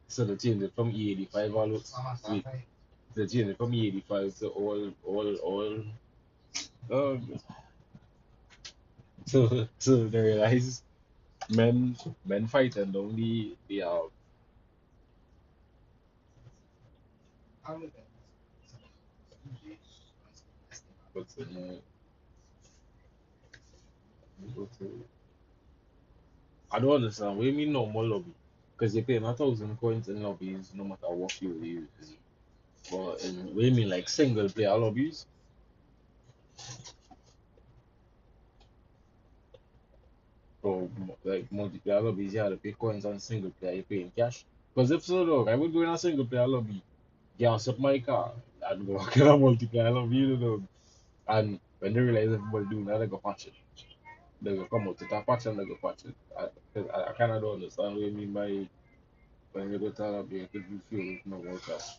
So they changed it from E85 all wait, they changed it from E85 to all oh so they realize men fight and only what's the name? I don't understand. What do you mean normal lobby? Because you're paying 1,000 coins in lobbies no matter what you use. But in what do you mean like single player lobbies? Or like multiplayer lobbies, you have to pay coins on single player, you pay in cash. Because if so, dog, I would go in a single player lobby, gas up my car, and go in a multiplayer lobby, And when they realize everybody doing that, they go patch it. They go come out with a patch and they go patch it. I kind of don't understand what you mean by when you go to a lobby, you could refuel with no more cash.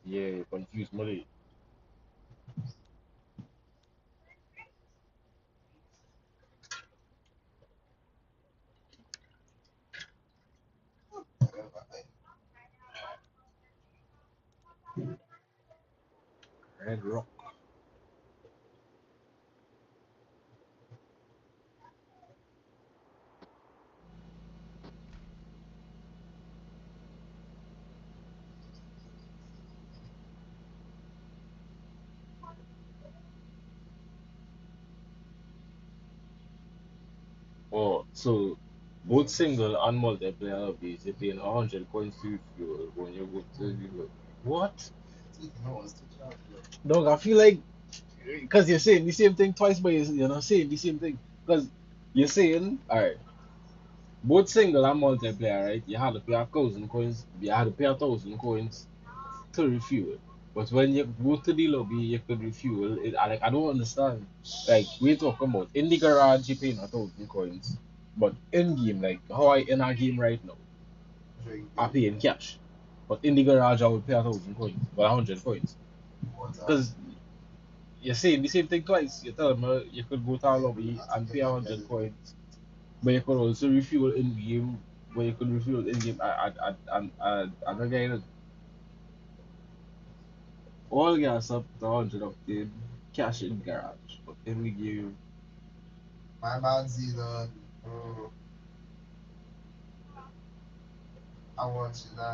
Yeah, confused money. Red Rock. Oh, so both single and multiplayer lobbies, you're paying 100 coins to fuel when you go to the what? Dog, I feel like because you're saying the same thing twice, but you're not saying the same thing. Because you're saying, all right, both single and multiplayer, right? You had to pay 1,000 coins. You had to pay 1,000 coins to refuel. But when you go to the lobby, you could refuel. I don't understand. Like we talk about in the garage, you paying 1,000 coins, but in game, like how I in our game right now, I pay in cash. But in the garage, I would pay 1,000 coins, but 100 coins. Because you're saying the same thing twice. You tell them you could go to a lobby and pay 100 coins, but you could also refuel in game. Where you could refuel in game. I don't get it. All gas up to 100 octane, cash in garage. But then we give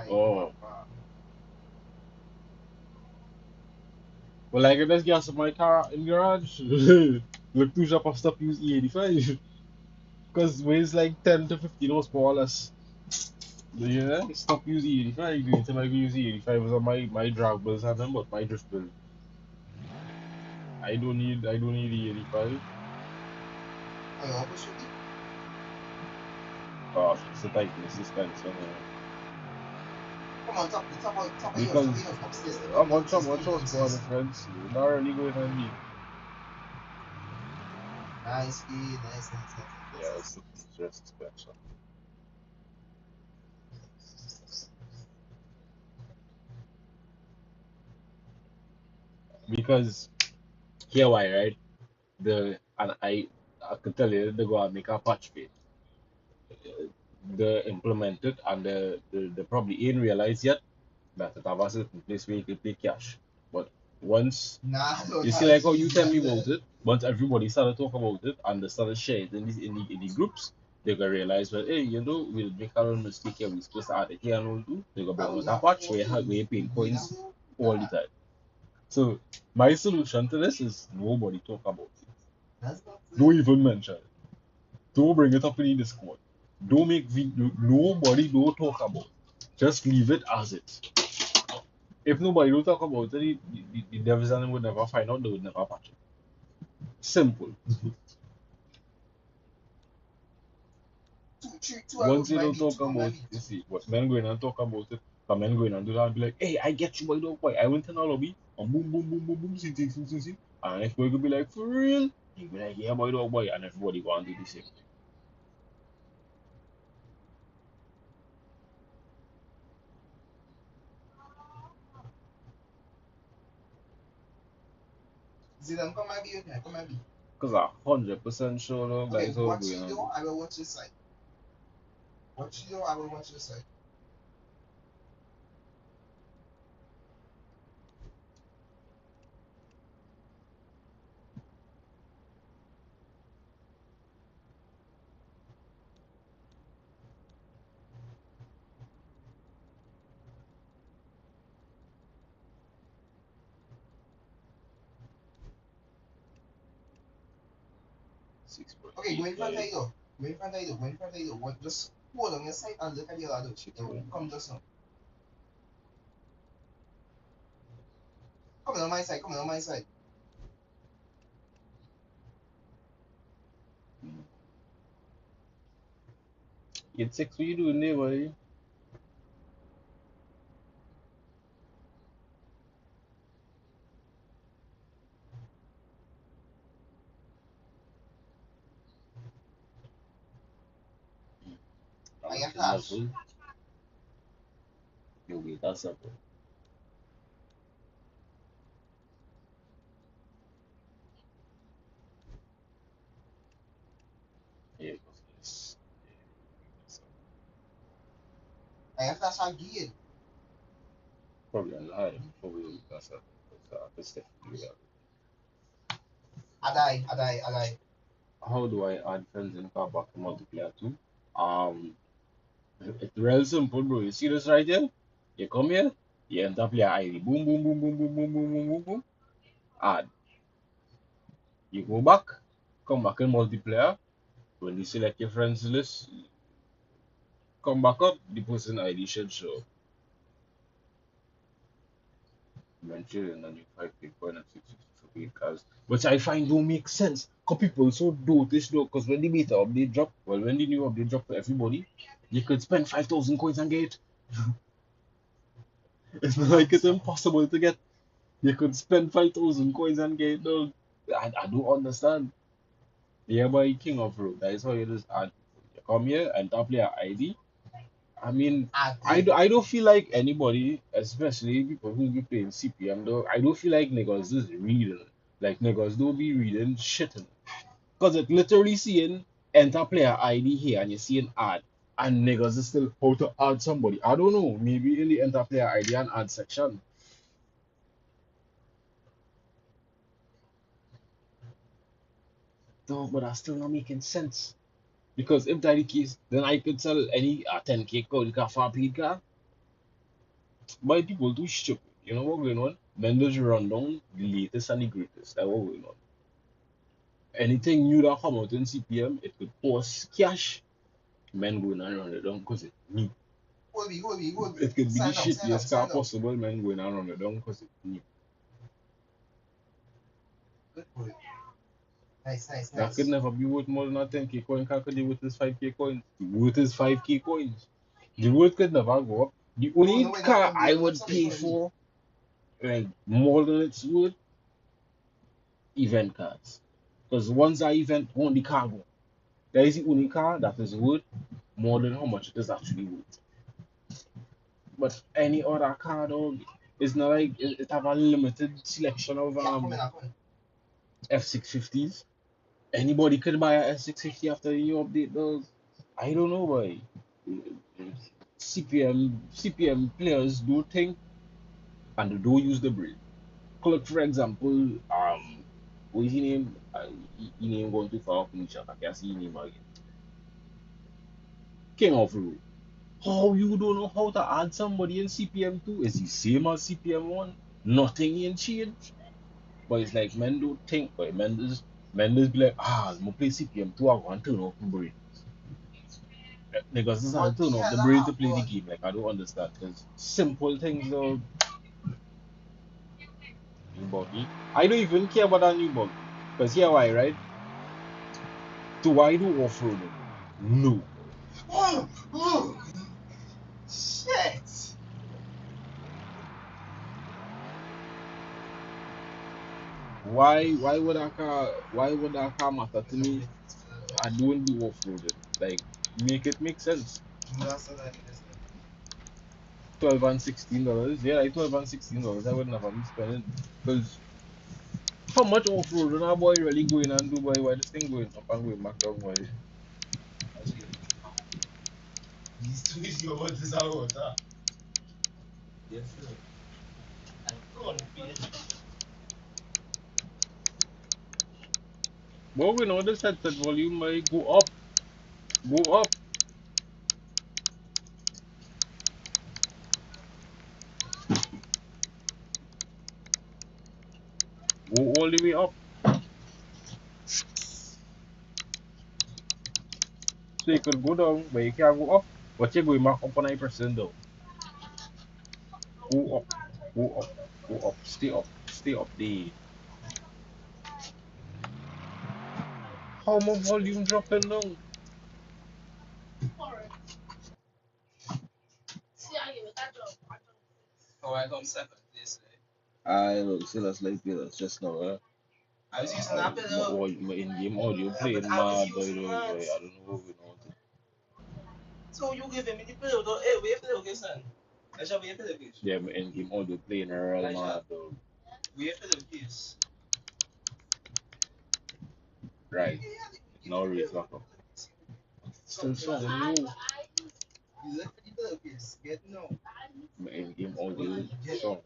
oh well like let's gas up my car in garage. Look two shop of stuff use E85. Because weighs like 10 to 15 horsepower less. Yeah, stop using 85. You tell me I go use 85 as my drag bills and them, but my drift bill. I don't need the 85. I always should be. Oh, it's a tight suspension. Come on, top of Because yours, upstairs, I'm on downstairs, some clean squad downstairs. difference. You're not really going on me. Nice speed, nice. Yeah, it's just suspension. Because here why, right? I could tell you they go and make a patch page. They implement it and they probably ain't realize yet that it have a certain place where you can pay cash. But once Nah, don't you see have like how to you easy tell me like about that. it, once everybody started talk about it and they started sharing it in the groups, they gonna realize well, hey, we'll make our own mistake here, we supposed to add it here and all do. They gonna I bring would out a have patch where okay. you paying We have coins to. all the time. So my solution to this is nobody talk about it. That's not Don't it. even mention it. Don't bring it up in the Discord. Don't make video. Nobody don't talk about it. Just leave it as it. If nobody will talk about it, the devils and them would never find out. They would never patch it. Simple. Two Once hours you might don't be talk two, about might it, be you two. see, what men going and talk about it, but men going and do that and be like, hey, I get you, boy, dog, boy. I went in the lobby and boom, boom, boom, boom, boom, see. And if boy could be like, for real, you be like, yeah, boy, dog, boy, and everybody go and do the same thing. Zidane, come and be okay, come and be. Because 100% sure, dog, that Okay, is all watch going you on. though, I will watch your side. Watch you though, I will watch your side. 6.8, Okay, go in front of like, you though. Go in front of you though. Go in front of you though. What, just hold on your side and look at your other. Yo, 6.9. come just now. Come on my side, come on my side. It's 6, what you doing there, boy? I I'm get looking flash. level. You wait, that's simple. Yeah, because this. I get flash again. Probably a lie. Probably that's a that's definitely that. I die. How do I add friends in car back to multiplayer too? Um, it's real simple, bro. You see this right here? You come here, you enter player ID. Boom, boom, boom, boom, boom, boom, boom, boom, boom, boom. Add. You go back, come back in multiplayer. When you select your friends list, come back up, the person ID should show. Mention and you 5 people and 6 cars. Which I find don't make sense. Because people so dotish though, because when the beta update drop, well when the new update drop for everybody, you could spend 5,000 coins and get it. It's not like it's impossible to get. You could spend 5,000 coins and get it done. I don't understand. Yeah, boy, King of Road. That is how you just add. You come here and tap your ID. I mean, I I, did. do, I don't feel like anybody, especially people who be playing CPM, though, I don't feel like niggas is reading. Like, niggas don't be reading shit. Because it literally seeing enter player ID here and you're seeing add. And niggas is still how to add somebody. I don't know. Maybe in the enter player ID and add section. No, but that's still not making sense. Because if that the case, then I could sell any 10k code car for a paid car. But people too stupid. You know what going on? Vendors run down the latest and the greatest. That's what going on. Anything new that come out in CPM, it could cost cash. men going around it down because it's new. Hold me. It could be the Stand up, shittiest car stand up. possible, men going around it down because it's new. Good boy. Nice. That could never be worth more than a 10k coin. Car could be worth his 5k coins. Worth his 5k coins. The worth could never go up. The only No, car no, I no, would sorry, pay for, like, more than it's worth, event cars. Because once that event, only car go. That is the only car that is worth more than how much it is actually worth. But any other car, dog, it's not like it have a limited selection of F650s. Anybody could buy a F650 after the new update, dog. I don't know why. CPM players do think and they do use the brain. Look, for example, what is his name? His name going too far from each other. I can't see his name again. King of Road. How you don't know how to add somebody in CPM2 is the same as CPM1. Nothing ain't changed. But it's like men don't think, but men just be like, I'm gonna play CPM2, I'm gonna turn off the brain. Niggas is not turn off the brain to play the game. Like I don't understand. Because simple things though. New buggy. I don't even care about that new buggy. Because here why, right? Do I do off-roading? No. Oh, shit. Why would that car matter to me? I don't do off-roading. Like make it make sense. 12 and $16. Yeah, like $12 and $16 I would never be spending. Because how much off-roading our boy really going and do, boy? Why this thing going up and going back down, boy? These two is what is our Yes, sir. But we know the headset volume might go up. Go up. Go all the way up. So you could go down, but you can't go up. But you're going back up on 9% down. Go up. Go up. Go up. Stay up. Stay up there. How much volume dropping down? Oh, I come second this. I don't see that's like that's just now. I was using that pedal. My in-game audio playing I was mad, by the using way. that. I don't know if you know it. So you giving me the pedal, though? Hey, wait for the location. I shall wait for the pitch. Yeah, my in-game audio playing real mad, though. Wait for the pitch. Right. Now raise back up. Still strong, no. You look for the pedal pitch. Get no. My in-game audio strong.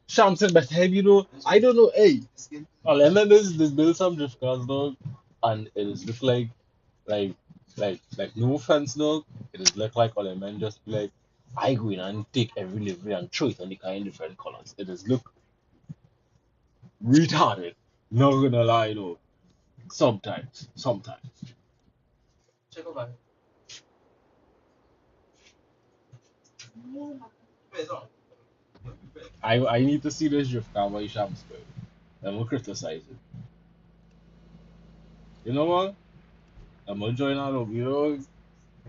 Shamson, but have you know? I don't know. Hey, and then this build some drift cars, dog, and it is look like no offense, dog. It is look like all the men just be like, I go in and take every livery and throw it on the car in different colors. It is look retarded. Not gonna lie though. Sometimes. Check over. Where's on? I need to see this drift car by Shams, bro. I'm gonna criticize it. You know what? I'm gonna join out of you.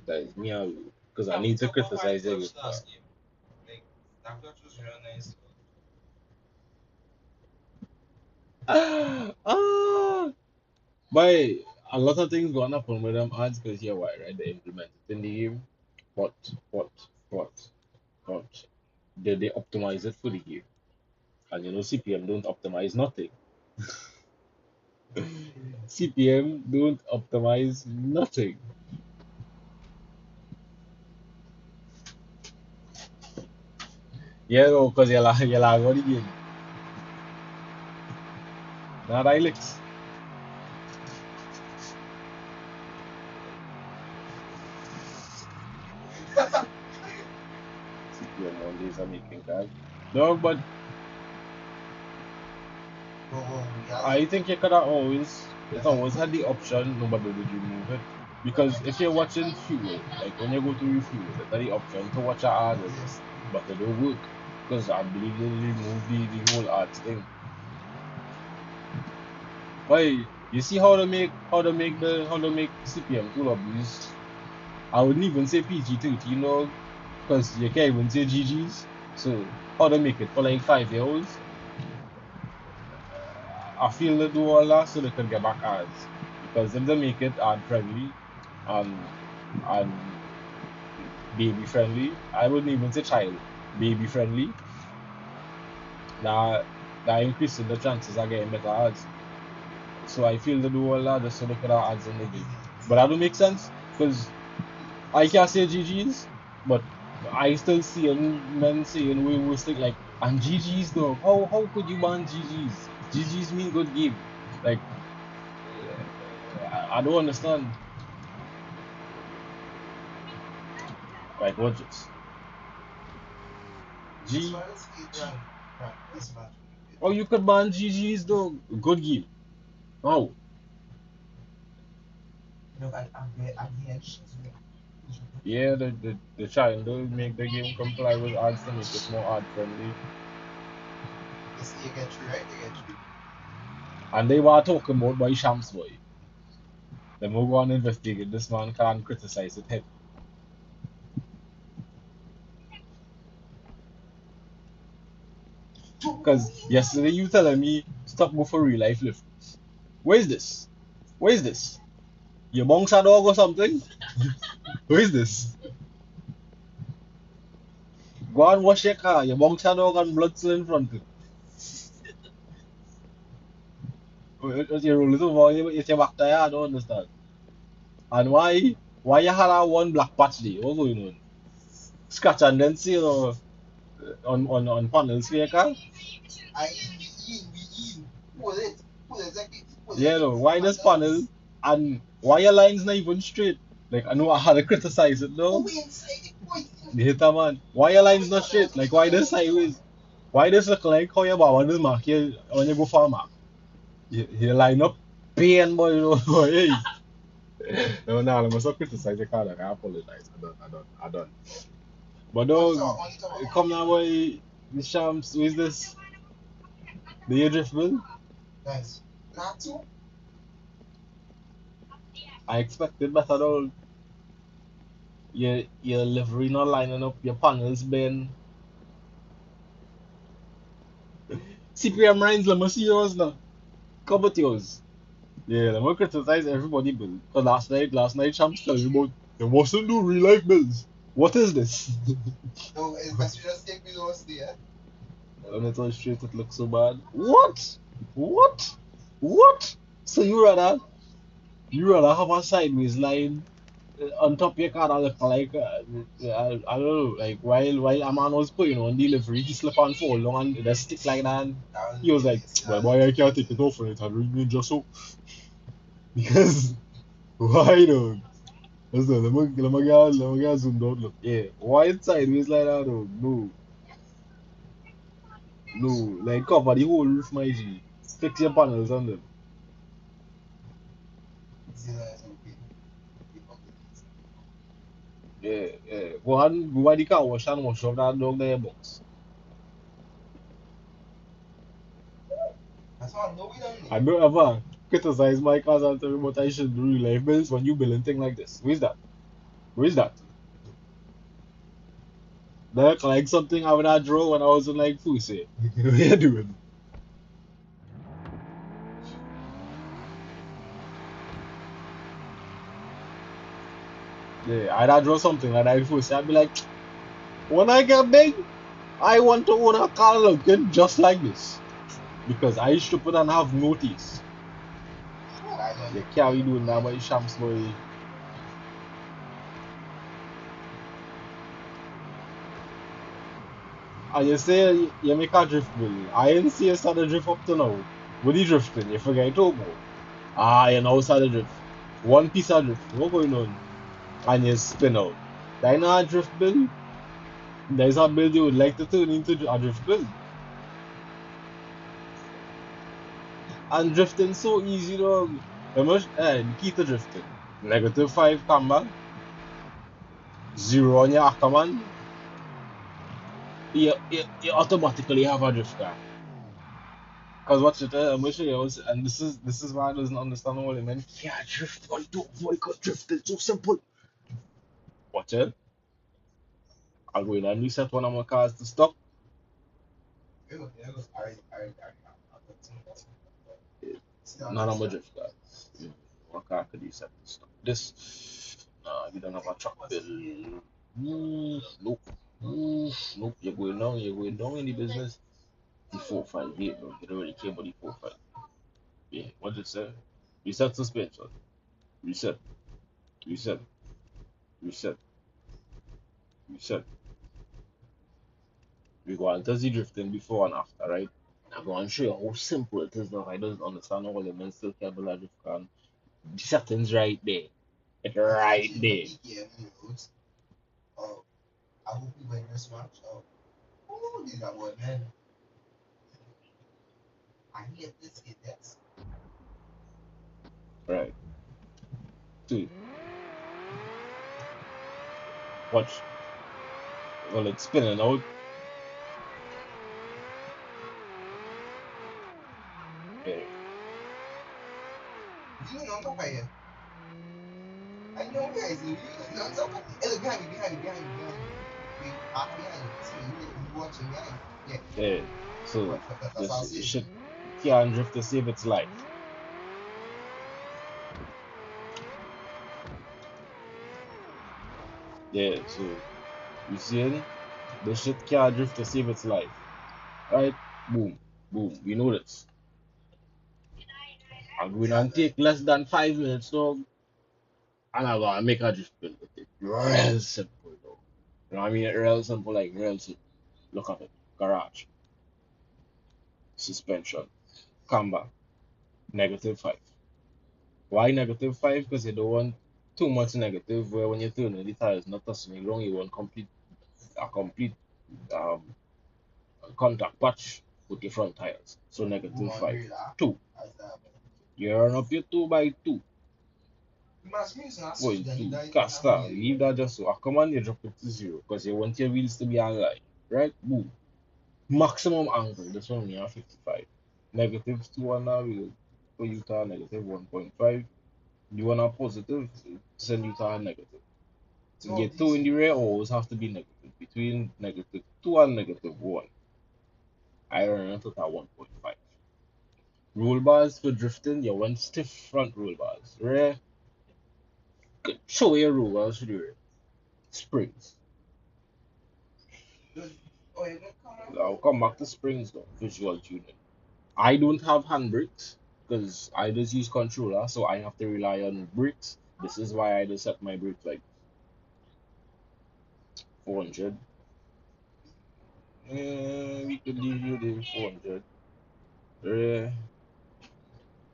That is me, because I need to criticize it. Like, that clutch was real nice. Ah, but a lot of things gonna happen with them ads because yeah, why, right? They implement it in the game, but but but but they optimize it for the game, and you know CPM don't optimize nothing. CPM don't optimize nothing. Yeah, no, because you're like what again? Not Hilux. CPM one days are making cars. No, but I think you could have always, it always had the option, no, but they did remove it. Because if you're watching fuel, like when you go to refuel, there's the option to watch your ads, Yes. but they don't work. Because I believe they remove the whole ads thing. Why you see how to make CPM2 lobbies? I wouldn't even say PG-13, you know, because you can't even say GGs. So how to make it for like 5 years? I feel they do all that so they can get back ads. Because if they make it ad friendly and and baby friendly, I wouldn't even say child, baby friendly, that that increasing the chances of getting better ads. So I feel they do all that just so they could have ads in the game. But that don't make sense because I can't say GGs, but I still see men saying we will stick like and GGs though. How could you ban GGs? GGs mean good game. Like I don't understand. Like what just As G far as rank this match, oh you could ban GGs though. Good game. Oh look at the end. yeah, the trying to make the game comply with ads to make it more ad friendly. You see, you get through, right? You get through. And they were talking about boy Shams boy. Then we'll go and investigate. This man can't criticize it head. Because yesterday you telling me stop go for real life lift. Where is this? Where is this? Your monk's a dog or something? Where is this? Go and wash your car. Your monk's a dog and blood still in front of it. You roll it over, it's your back tire, I don't understand. And why you had that one black patch there? What's going on? Scratch and then seal or on panels for your car? We in. Pull it. Pull it exactly. Pull Yeah, it. no. Why this panel Panels. and why your line's not even straight? Like I know I had to criticize it Oh, though. we inside the point. The hitter man. Why your line's not straight? Like why this sideways? Why this look like how your bar this mark here when you go for a mark? You line up pain boy, you know. Hey. No, no, I must not criticize the car. Like, I apologize. I don't. But dog, Monitor. come now, boy. The Shams, who is this? The year drift bill? Nice. Not two. I expected better, dog. Your livery not lining up, your panels bend. CPM lines, let me see yours now. Cover yours. Yeah, let me criticize everybody bill. Cause last night, Shams telling me about they mustn't do real life bills. What is this? No, it's best you just take me those there. When it's all straight, it looks so bad. What? What? What? So you rather have a sideways line on top of your car that look like I don't know, like while a man was putting on delivery, he slip and fall down and the stick like that. And That was he was like, ridiculous. "Well, why I can't take it off when it had remained just so?" Because why though? Listen, let me get zoomed out. Look, yeah, why it's sideways like that though? No, no, like cover the whole roof, my G. Fix your panels on them. Zilla is okay. Yeah, yeah. Go and the car wash and wash off that dog there box. That's all. No, we don't I need. don't ever criticize my cars and tell me what I should do in life bills when you billing thing like this. Who is that? Who is that? That look like something I would have draw when I was in like Fuse. What you doing? Yeah, I'd have draw something like that in Fuse. I'd be like, when I get big, I want to own a car looking just like this. Because I stupid and have notice. I know You you. can't be doing that by Shams boy. And you say you make a drift bill. I didn't see you start the drift up to now. What are you drifting? You forget turbo. Ah, you know start the drift. One piece of drift. What going on? And you spin out. That not a drift bill. There's a bill you would like to turn into a drift bill. And drifting so easy, dog. The key to drifting. -5 camber, 0 on your Ackerman, you automatically have a drift car. Because watch it, I'm going to show you, and this is why I doesn't understand what it meant. Yeah, drift on to avoid because drift is so simple. Watch it. I'll go in and reset one of my cars to stop. None of my drift car. One car could reset to stop. This, nah, you don't have a truck bill. Nope. Nope. You're going down in the business. The 458, bro. You don't really care about the 45. Yeah, what did it say? Reset suspension. Reset. Reset. Reset. Reset. We go and test the drifting before and after, right? I'm going to show you how simple it is now. I don't understand all the men still can't build a drift car. The settings right there. It's right there. Right. See, watch. Well, it's spinning out. Yeah. Yeah. So, this shit can't drift to save its life. Yeah. So, you see, this shit can't drift to save its life. Right? Boom. Boom. We know this. I'm going to take less than 5 minutes, dog. And I'm gonna make a drift build. It's real simple, dog. You know what I mean? Real simple, like real simple. Look at it. Garage. Suspension. Camber. -5. Why -5? Because you don't want too much negative where when you turn the tires not touching the ground, you want a complete um contact patch with your front tires. So -5. 2. You run up your 2x2. Boy, Casta, leave that just so. Come on, you drop it to 0 because you want your wheels to be aligned. Right? Boom. Maximum angle, this one we have 55. -2 on our wheel for you to -1.5. You want a positive, send you to a negative. Get 2 in the rear always have to be negative. Between -2 and -1. I run it at 1.5. Roll bars for drifting, you want stiff front roll bars. Rear, show your roll bars for the rear. Springs. I'll come back to springs though, visual tuning. I don't have handbrakes because I just use controller, so I have to rely on brakes. This is why I just set my brakes like 400. We could leave you the 400.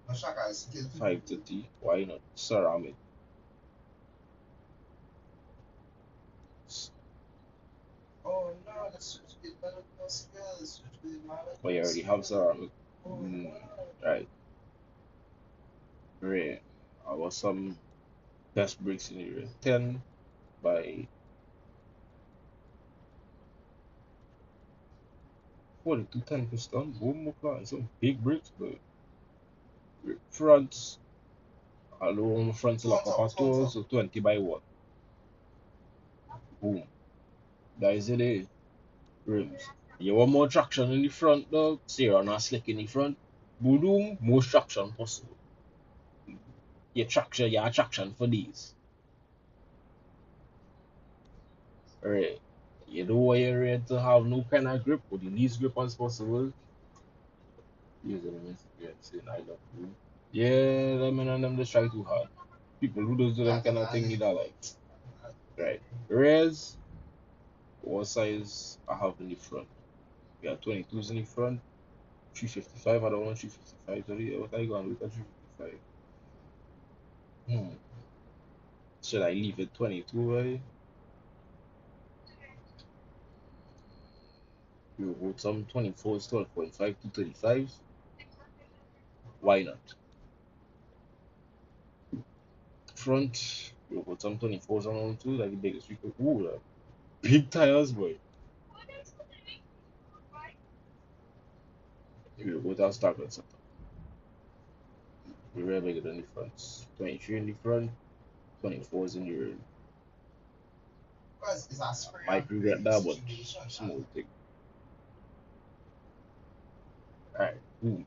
530. Why not? Ceramic. But you already have ceramic. Right. Rare. I was some test brakes in the rear. 10 by 42 10 piston. Boom, okay. Some big brakes, but fronts. Alone front lock up at all, so 20 by 1. Boom. That is it. Eh? Rims. You want more traction in the front, dog? So you're not slick in the front. Boom, most traction possible. Your traction for these. Right. You don't want your rear to have no kind of grip or the least grip as possible. Use an experience in I love you. Yeah, them and them just try too hard. People who does do them kind of thing need that like. Right. Rears, what size I have in the front? We have 22s in the front. 355, I don't want 355. Sorry, what are you going with at 355? Should I leave it 22, right? You hold some 24s, 12.5 to 35. Why not? front. You put some 24s on them too, like the biggest you could. Ooh, like big tires, boy. You go to start with something. The rear bigger than the front. 23 in the front, 24s in the rear. Might regret that, but small thing. Alright, boom.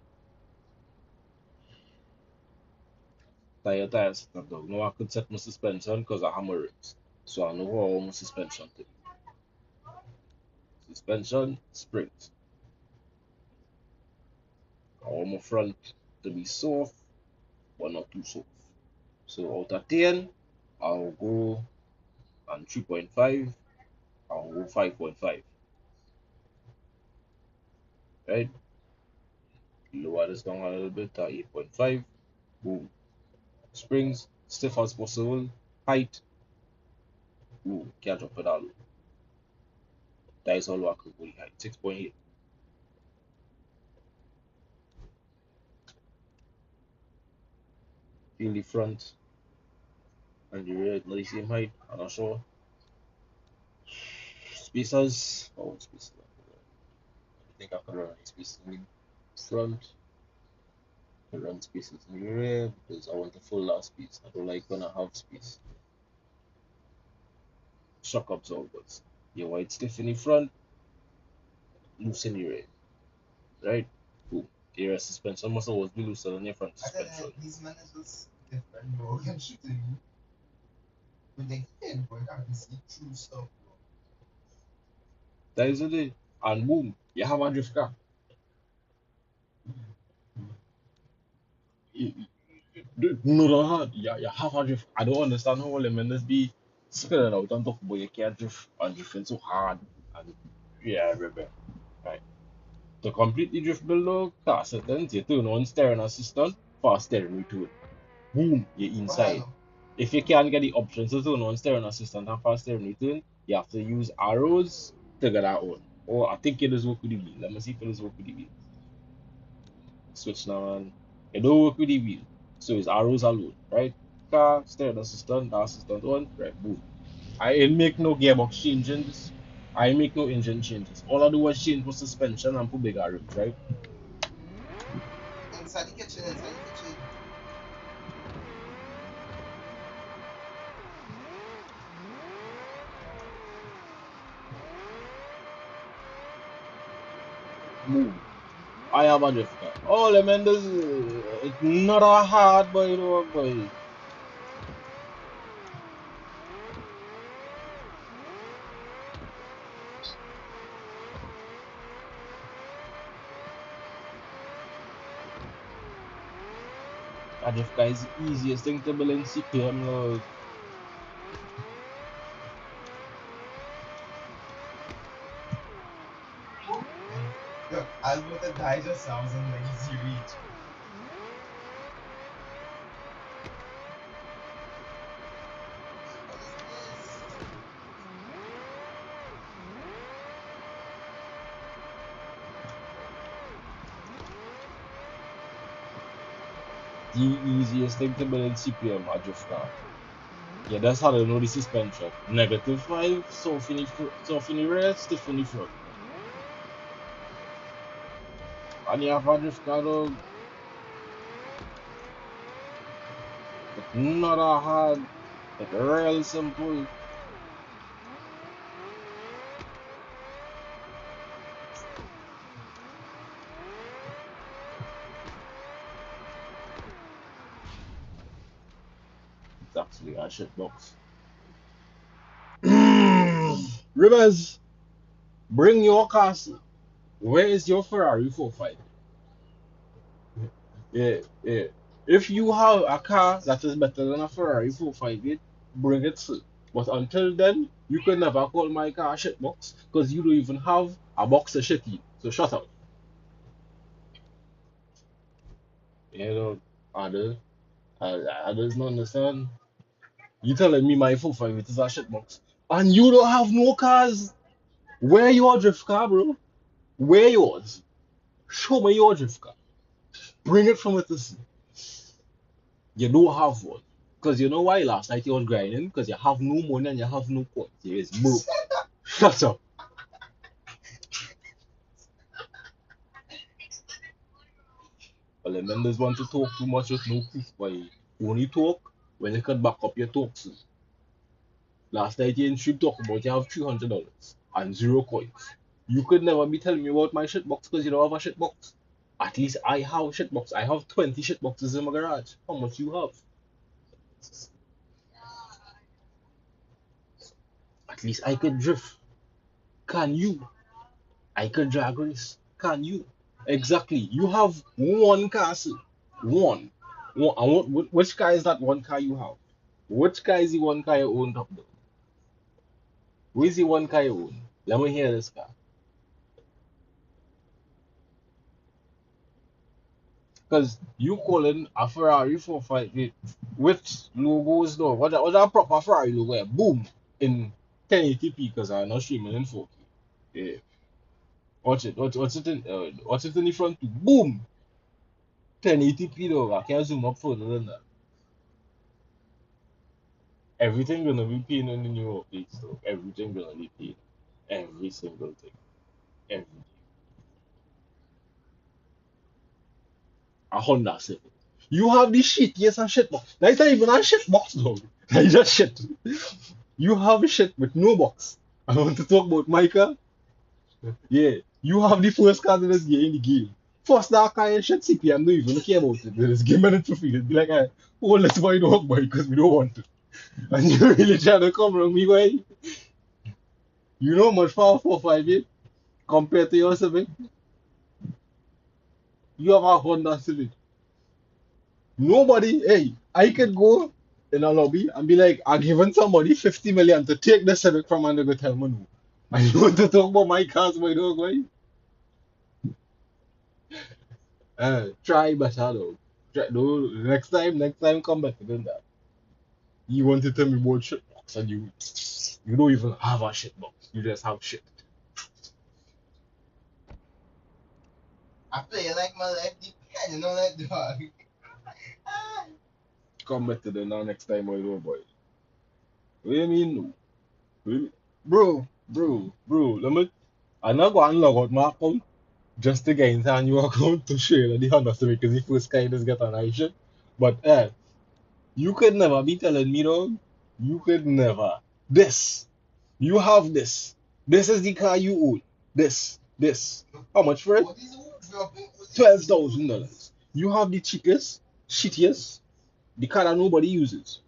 Tires set up. Now I could set my suspension because I have my rims. So I know how my suspension thing. Suspension, springs. I want my front to be soft, but not too soft. So out of 10, I'll go on 3.5, I'll go 5.5. Right? Lower this down a little bit to 8.5. Boom. Springs, stiff as possible. Height, ooh, can't drop it all. That is all I could go height. 6.8. Feel the front and the rear not the same height. I'm not sure. Spacers. Oh, spacers. I think I could run spacers in the front. I run spacers in the rear because I want a full lot space. I don't like when I have space. Shock absorbers. Your white stiff in the front, loose in the rear. Right? Cool. The rear suspension must always be looser than your front suspension. These men is just different, bro. I'm shooting you. But they can't, boy. I can see true stuff, bro. That is it. And boom, you have a drift car. No, no, no. You have a drift. I don't understand how the men be spilling out and talk about you can't drift and drifting so hard. And yeah, remember. Right. To completely drift below car settings, you turn on steering assistant, fast steering return. Boom, you're inside. If you can't get the option to turn on steering assistant and fast steering return, you have to use arrows to get that on. Or I think it does work with the wheel. Let me see if it does work with the wheel. Switch now and it don't work with the wheel. So it's arrows alone, right? Car, steering assistant, the assistant on, right, boom. I ain't make no gearbox changes. I ain't make no engine changes. All I do was change my suspension and put bigger rims, right? Inside the kitchen, inside the kitchen. Boom. I have a drift car. Oh, the man, this it's not a hard boy, though, boy. A drift car is the easiest thing to build in CPM, Lord. Look, I was about to die just now. I was in like easy reach. What is this? The easiest thing to build in CPM, a drift car. Yeah, that's how they know the suspension. -5, soft in the rear, stiff in the front. And you have a drift car, though. It's not a hard, it's real simple. It's actually a shit box. Rivers, bring your castle. Where is your Ferrari 45? Yeah, yeah. If you have a car that is better than a Ferrari 458, bring it through. But until then, you can never call my car a shit box because you don't even have a box to shit in. So shut up. You know, others, others don't understand. You telling me my 458 is a shit box, and you don't have no cars. Where your drift car, bro? Where yours? Show me your drift car. Bring it from it to see. You don't have one. Because you know why last night you was grinding? Because you have no money and you have no coins. You is broke. Shut up. Well, the members want to talk too much with no proof. Why? Only talk when you can back up your talks. Last night you should talk about you have $300 and zero coins. You could never be telling me about my shitbox because you don't have a shitbox. At least I have a shitbox. I have 20 shitboxes in my garage. How much you have? At least I could drift. Can you? I could drag race. Can you? Exactly. You have one castle. One. One. And which car is that one car you have? Which car is the one car you own top though? Who is the one car you own? Let me hear this car. Because you calling a Ferrari 458 with logos though. What's that proper Ferrari logo? Boom. In 1080p because I'm not streaming in 4K. Yeah. What's it in the front too? Boom. 1080p though. I can't zoom up further than that. Everything gonna be paid in the new updates though. Everything gonna be paid. Every single thing. Everything. A Honda Civic. You have this shit, yes, a shit box. That's not even a shit box though. That's just shit. You have a shit with no box. I want to talk about my car. Yeah. You have the first car in this game in the game. First that car and shit CPM don't even care about it. This game and to feel it. Be like, oh, let's buy the boy because we don't want to. And you really trying to come around me, boy. You know much for 458 compared to your Civic. You have a Honda Civic. Nobody, hey, I could go in a lobby and be like, I've given somebody 50 million to take the Civic from under the tell me no. And you want to talk about my cars, my dog, boy? Try better though. Try, no, next time come better than that. You want to tell me about shit box and you don't even have a shit box. You just have shit. I play like my life depends, you know that dog. Come better than that next time, my dog, boy. What do you mean no? Really? Bro, let me. I'm not going to log out my account just to get into a new account to share the Honda Civic because the first kind is get an shit. But you could never be telling me, dog. You could never. This. You have this. This is the car you own. This. How much for it? What is it dropping? $12,000. You have the cheapest, shittiest, the car that nobody uses.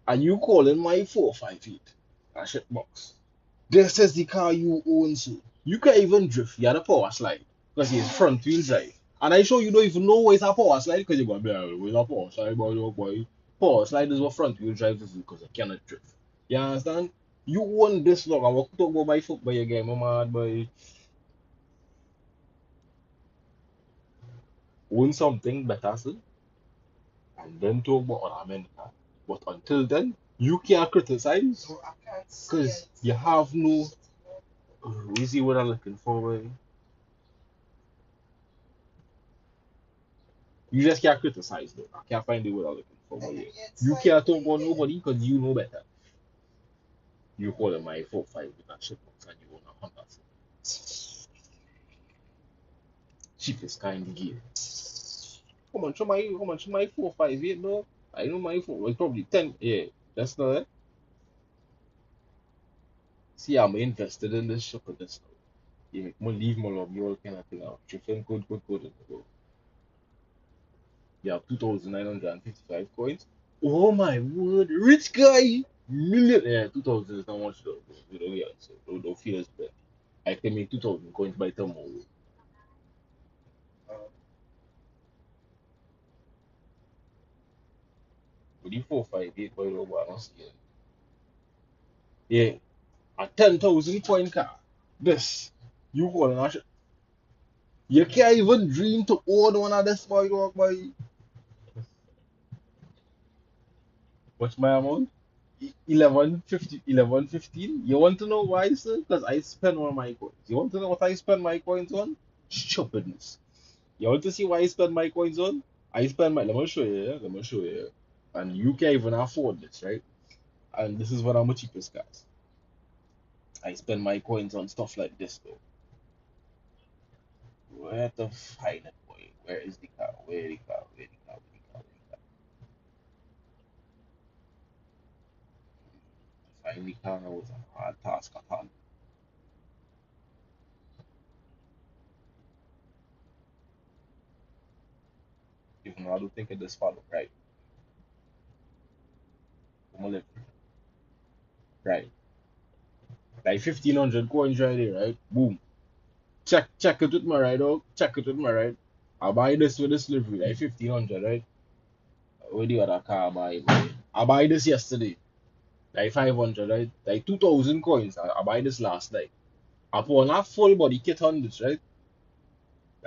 And you calling my 458 a shit box. This is the car you own, so you can't even drift. You had a power slide because it's front wheel drive. And I show you don't even know where it's a power slide because you're going to be like, where's a power slide, boy? Power slide is what front wheel drive is because I cannot drift. You understand? You own this long. I want to talk about my foot by again, my mad boy. Own something better, sir, and then talk about America. But until then, you can't criticize So I can't see because it. you have no. We see what I'm looking for, boy. You just can't criticize though. I can't find the word I'm looking for, but yeah. You can't talk about nobody because you know better. You call it my 4-5 with that shit box and you own a Honda. Cheapest kind of gear. How much my 4-5 though? I know my 4 was probably 10. Yeah, that's not it. See, I'm invested in this shop and this. You make more leave more love, you all kind of thing out. You feel good in the go. You have 2,955 coins. Oh my word, rich guy! Million. Yeah, 2,000 is not much though, bro. You know, yeah, so don't feel as bad. I can make 2,000 coins by tomorrow. With the 458 by the one, I see it. Yeah, a 10,000 coin car. This, you call an ash. You can't even dream to own one of this boy, dog, boy. What's my amount? 1150, 1115. You want to know why, sir? Because I spend all my coins. You want to know what I spend my coins on? Stupidness. You want to see why I spend my coins on? I spend my. Let me show you. Yeah? Let me show you. and you can't even afford this, right? And this is one of my cheapest cars. I spend my coins on stuff like this though. Where to find it, boy? Where is the car? Where the car? Where the car? Where the car? Where the car? Find the car was a hard task at hand. Even though I don't think it this follow, right? Come on, right. Like 1500 coins right there, right? Boom. Check it with my right, dog. Check it with my right. I buy this with this livery, like 1500, right? Where the other car I buy? I buy this yesterday, like 500, right? Like 2000 coins. I buy this last night. Upon a full body kit on this, right?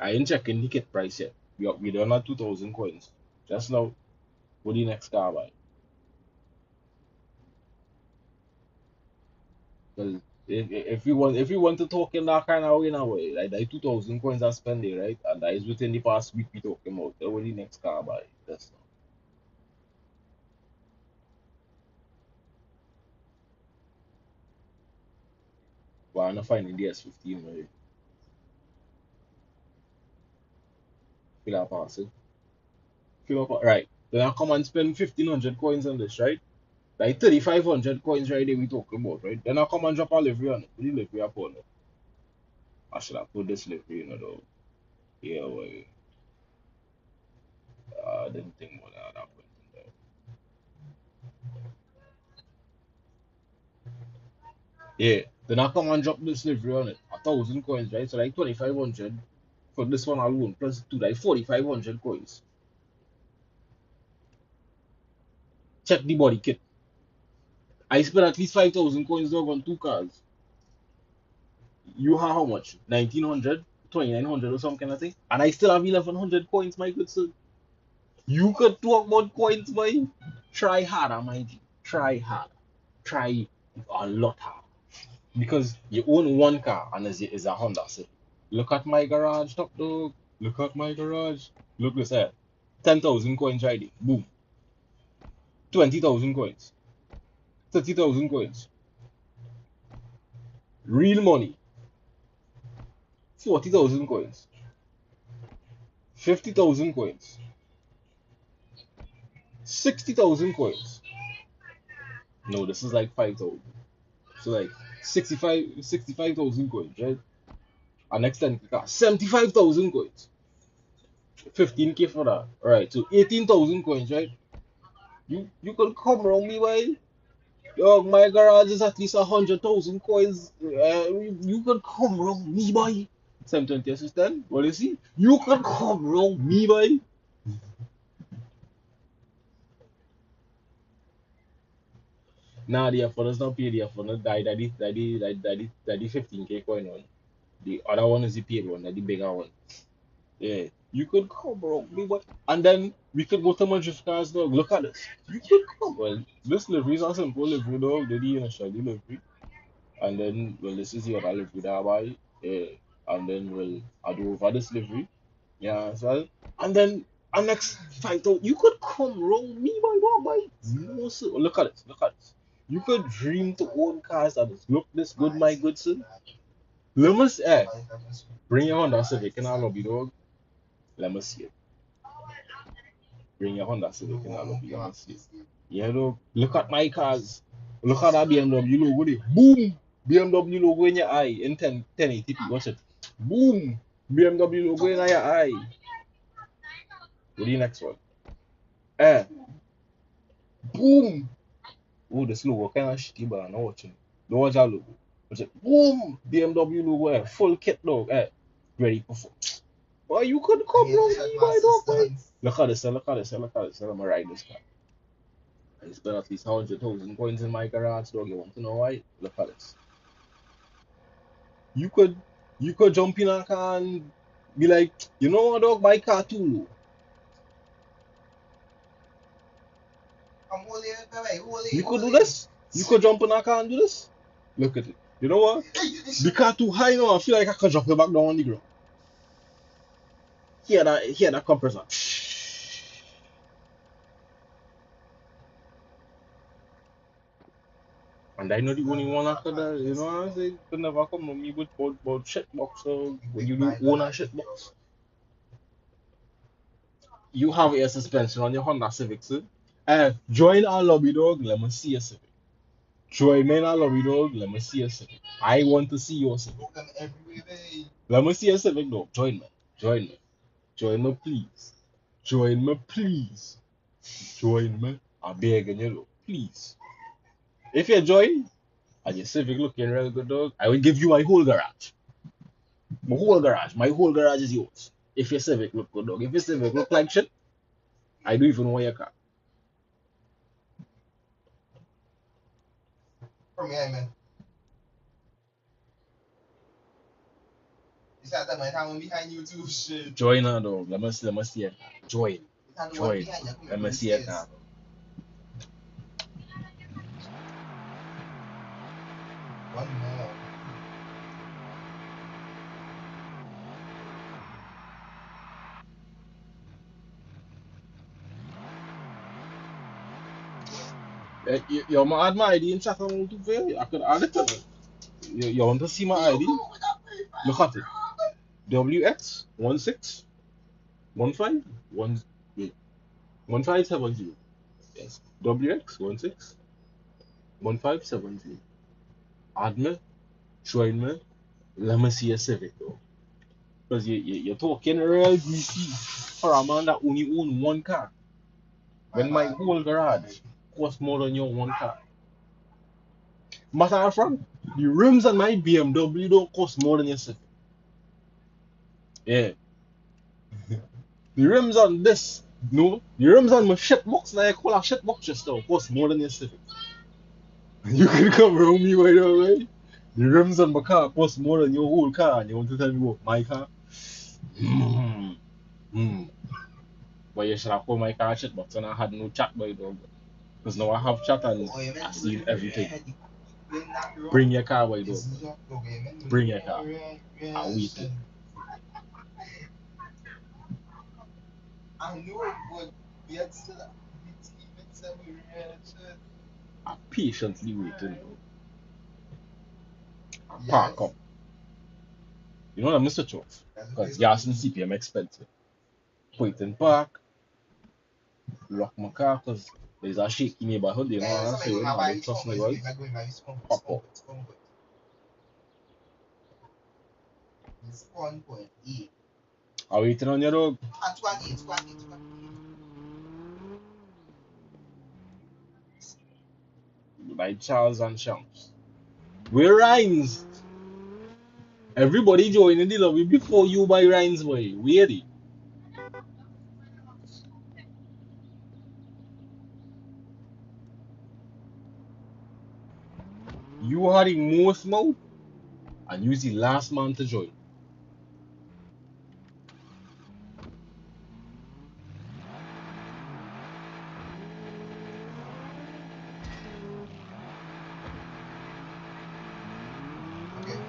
I ain't checking the kit price yet. We done at 2000 coins. Just now, what the next car I buy? Because if you want to talk in that kind of way now, like 2000 coins I spend there, right? And that is within the past week we talking about. What the next car I buy? That's why I'm not finding the S15, right? Feel that pass it. Right. Then I come and spend 1500 coins on this, right? Like 3500 coins right there we talking about, right? Then I come and drop a livery on it. What the livery I put now? I should have put this livery, though. Yeah, well, I didn't think about that at that point in time. Yeah. Then I come and drop this livery on it. 1000 coins, right? So like 2500 for this one alone, plus two, like 4500 coins. Check the body kit. I spent at least 5000 coins dog on two cars. You have how much? 1900, 2900 or some kind of thing? And I still have 1100 coins, my good sir. You could talk about coins, boy. Try harder, my G. Try harder. Try a lot harder. Because you own one car and it's a Honda Civic. Look at my garage, top dog. Look at my garage. Look this here. 10,000 coins right there. Boom. 20,000 coins. 30,000 coins. Real money. 40,000 coins. 50,000 coins. 60,000 coins. No, this is like 5,000. So like 65,000 coins, right? And next time, 75,000 coins. 15k for that. Alright, so 18,000 coins, right? You can come around me, boy. Yo, my garage is at least 100,000 coins. You can come around me, boy. 720 assistant, what you see? You can come around me, boy. Nah, the phone is not paid. The phone is that the 15k coin one. The other one is the paid one, that the bigger one. Yeah, you could come, bro. And then we could go to my drift cars, dog. Look at this. You could come. Well, this livery is a simple livery, dog. They the initial livery. And then, well, this is the other livery that I buy. Yeah. And then, well, I do over this livery. Yeah, as well. And then, our next fight, dog, you could come wrong me, my dog, boy. No, sir. Look at this. Look at this. You could dream to own cars that look this good, my good son. Let me see. Bring your Honda Civic in our lobby, dog. Let me see it. Bring your Honda Civic in our lobby. Let me see it. Yeah, look at my cars. Look at that BMW logo there. Boom! BMW logo in your eye in 1080p. Watch it. Boom! BMW logo in your eye. What the next one? Eh. Boom! Oh, this logo kind of shitty, but I'm not watching. Don't watch that logo. Watch it. Boom! BMW logo, full kit, dog. Ready perform. Boy, you could come wrong me, my dog, boy. Look at this, look at this, look at this. I'm gonna ride this car. I spent at least 100,000 coins in my garage, dog. You want to know why? Look at this. You could you could jump in a car and be like, you know what, dog, my car too low. You could do this. You could jump in a car and do this. Look at it. You know what? The car too high now. I feel like I could drop the back down on the ground. Hear that compressor. And I know the only one after that, you know what I'm saying? Could never come to me with about shitbox. So when you do own a shitbox, you have air suspension on your Honda Civic, sir. Join our lobby, dog. Let me see a Civic. Join me in our lobby, dog. Let me see a Civic. I want to see your Civic. Let me see a Civic, dog. Join me. Join me. Join me, please. Join me, please. Join me. I'm begging you, dog. Please. If you join and your Civic looking real good, dog, I will give you my whole garage. My whole garage. My whole garage is yours. If your Civic look good, dog. If your Civic look like shit, I don't even want your car. From here, man. Is that the man behind you too? Shit. Join her, dog. Let me see it. Join. Join. Let me see it now. One more. You want to add my ID in chat on to fail? I could add it. You want to see my ID? Look at it. WX 1570. Yes. WX 1570. Add me, join me. Let me see a Civic though. Because you're talking real greasy for a man that only own one car. When my whole garage costs more than your one car. Matter of fact, the rims on my BMW don't cost more than your Civic. Yeah. The rims on this, no, the rims on my shitbox, like I call a shitbox just now, cost more than your Civic. You can come around me right away. The rims on my car cost more than your whole car, and you want to tell me what my car? Hmm. Hmm. But you should have called my car shitbox and I had no chat by dog. Because now I have chat and I see everything. Bring your car by dog. Bring your car. I'll wait it. I knew it would. Yet still, I'm patiently waiting. Park up. You know what I'm Mr. Chof? Because gas and CPM expensive. Put it in park, lock my car because there's a shaky neighborhood, you know what I'm saying? I don't trust neighbors. Pop up. It's 1.8. Are we waiting on your dog? At 1.8, 1.8. By Charles and Shams. Where Rhines? Everybody joining the lobby before you buy Rhines, boy. Where they? You are the most mouth and you the last man to join. Okay.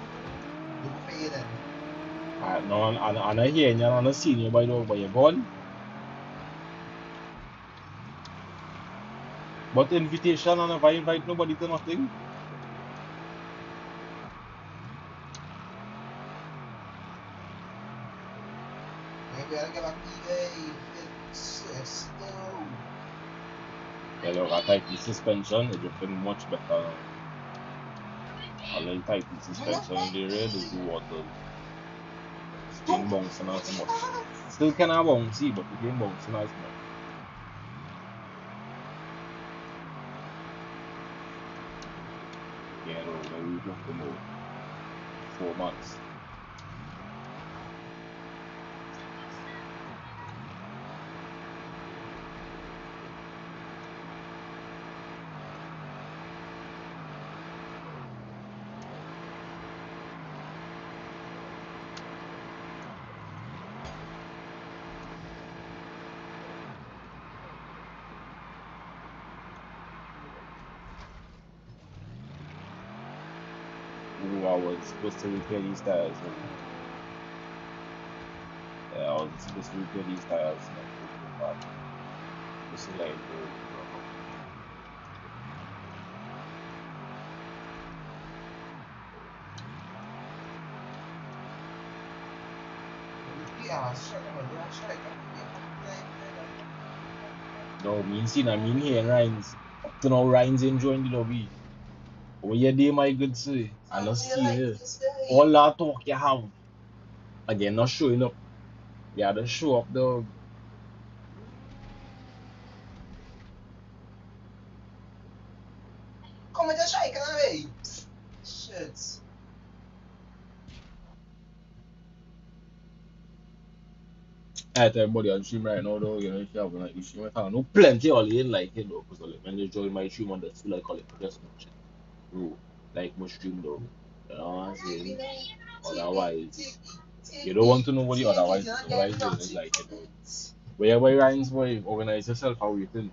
Look for you then. No, and I hear you and I see you by the way, but you're gone. But invitation and if I invite nobody to nothing. Maybe I'll get back to you. It's slow. Yeah, look, I type the suspension, it's looking much better now. I like type the suspension in the rear, there's the water. It ain't bouncing as much. Still kind of bouncy, but it ain't bouncing as much. Yeah, no, we look for more. 4 months. Ooh, I was supposed to repair these tires. Yeah, I was supposed to repair these tires. But this is like, Yeah, strike about they are strike. No, mean seen I mean here Ryan's up to now Ryan's enjoying the lobby. Oh yeah, they my good say. I not see it. All that talk you have. Again, not showing up. Yeah, the show up dog. Come on, just strike away. Shit. I tell everybody on stream right now though, you know, if you have like issue, I know plenty of it like it though, because when they join my stream on the still like call it progressive shit. Bro, like my stream though. You know what I'm saying? Otherwise, you don't want to know what the otherwise doing is like it though. Wherever Ryan's boy, organize yourself how you think.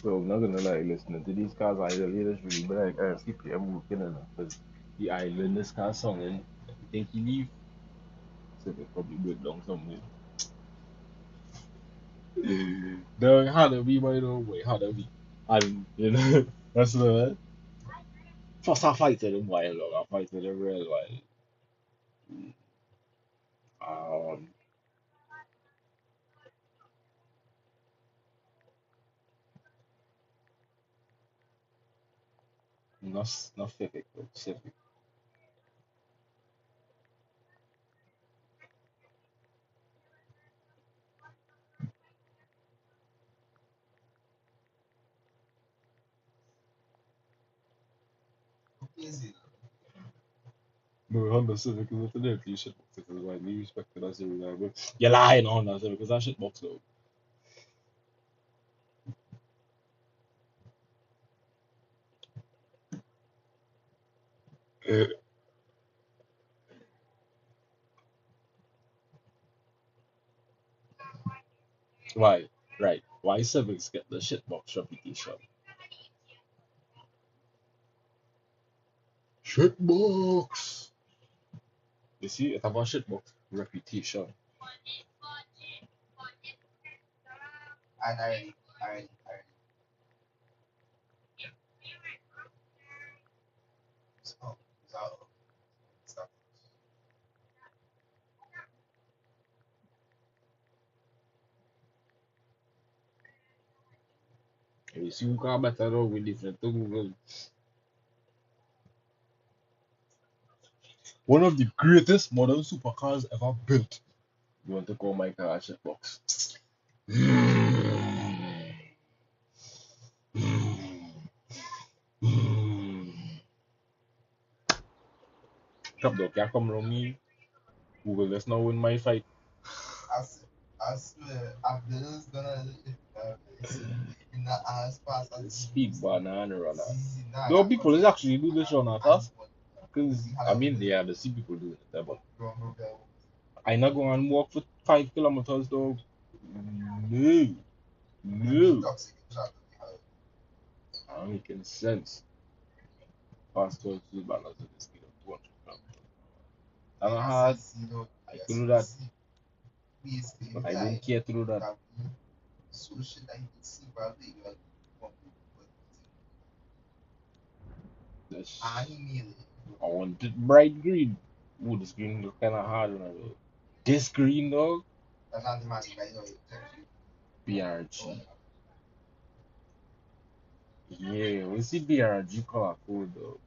So I'm not gonna like listening to these cars I really just really but like CPM working in because I learned this car song and I think he leave. So they probably break down somewhere. No, how to be by the way, how to be. And you know, that's the first I fighted him while long, I fighted him real while. Um not Civic, but Civic. Easy. No, Honda Civic is a damn shit box because like we respected that Civic guy, but you're lying on Honda Civic because that shit box though. Why? Right. Why Civics get the shitbox reputation? Shitbox! You see, it have a shitbox reputation. And already. So, stop. You see, who can better though with different to Google. One of the greatest modern supercars ever built. You want to call my car a shitbox? Top dog, can come around me. Google, let's not win my fight. I, s- I swear, Abdul's gonna in the ass pass and Speak banana runner. see nah, Though that people is actually do this run at and us. Because, I mean, they are the see people doing it, but wrong. I not go and walk for 5 kilometers, though. No, no. Toxic shot. I'm making sense. Fast 12 to balance at the speed of 200 kilometers. And I had, I could do that, but I don't care to do that. So shit I can see probably like That's, anime. I want it bright green. Ooh, this green look kind of hard on it. This green, dog, That's not the magic, I know. PRG. Yeah, we see BRG color code though.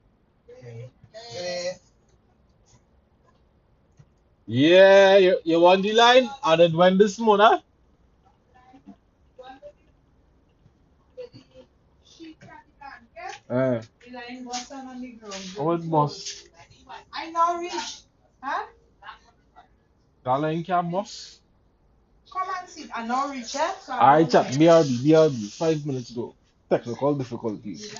Yeah, you want the line? And then when this month, huh? Old boss. I now reach. Huh? Darling can boss. Come and sit. I now reach. So I chat BRB 5 minutes ago. Technical difficulties.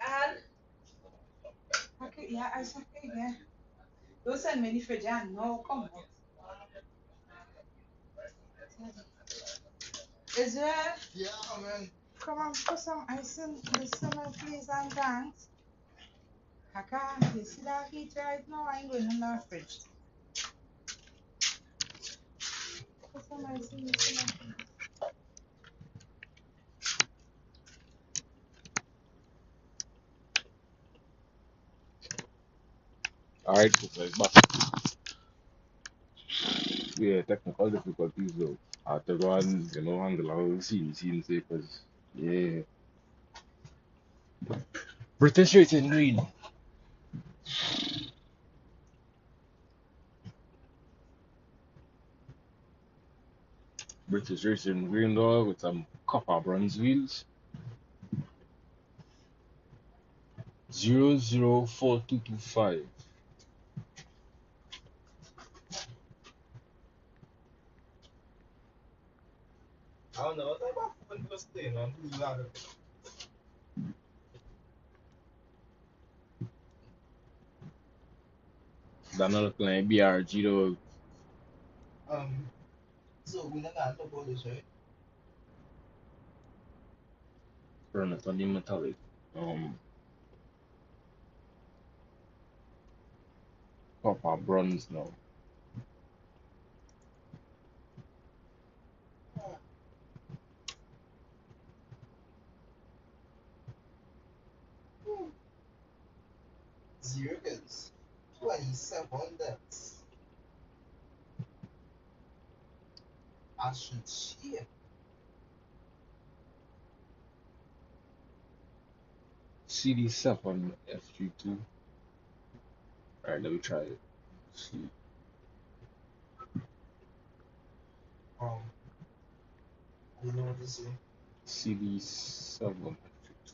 And okay, yeah, I said, okay, yeah. Don't send me any for Jan. No, come on. Is there? Yeah, man. Come on, put some ice in the summer, please, and thanks. I can't. You see that heat right now? I ain't going in the fridge. Put some ice in the summer, please. Alright, so it's back. Yeah, technical difficulties though. I have to go and, handle our scene say, because, yeah. British Racing Green. British Racing Green though, with some copper bronze wheels. 004225. That not look like BRG though. Run it on the metallic. Copper bronze now. CD7 FG2. Alright, let me try it. See. CD7 FG2.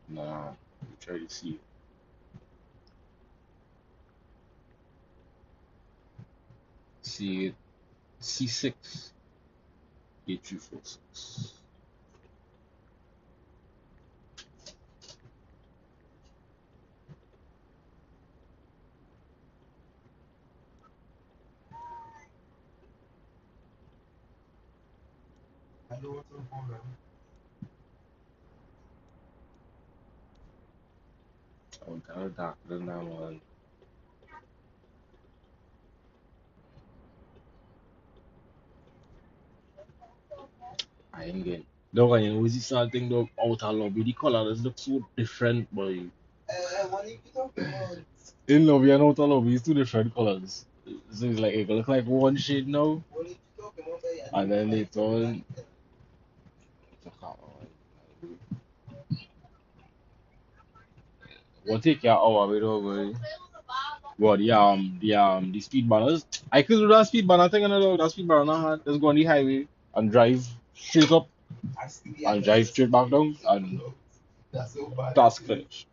Nah, let me try to see. See it. C6 A346. I'm kind of darker than that one. I ain't getting. Though when you was starting the outer lobby, the colors look so different, boy. In lobby and outer lobby, it's two different colors. So it's like it look like one shade now, and then later on. What take your hour with over? Well, the speed banners. I could do that speed banner thing another that speed banner I had. Just go on the highway and drive straight up and drive straight back down and task finish.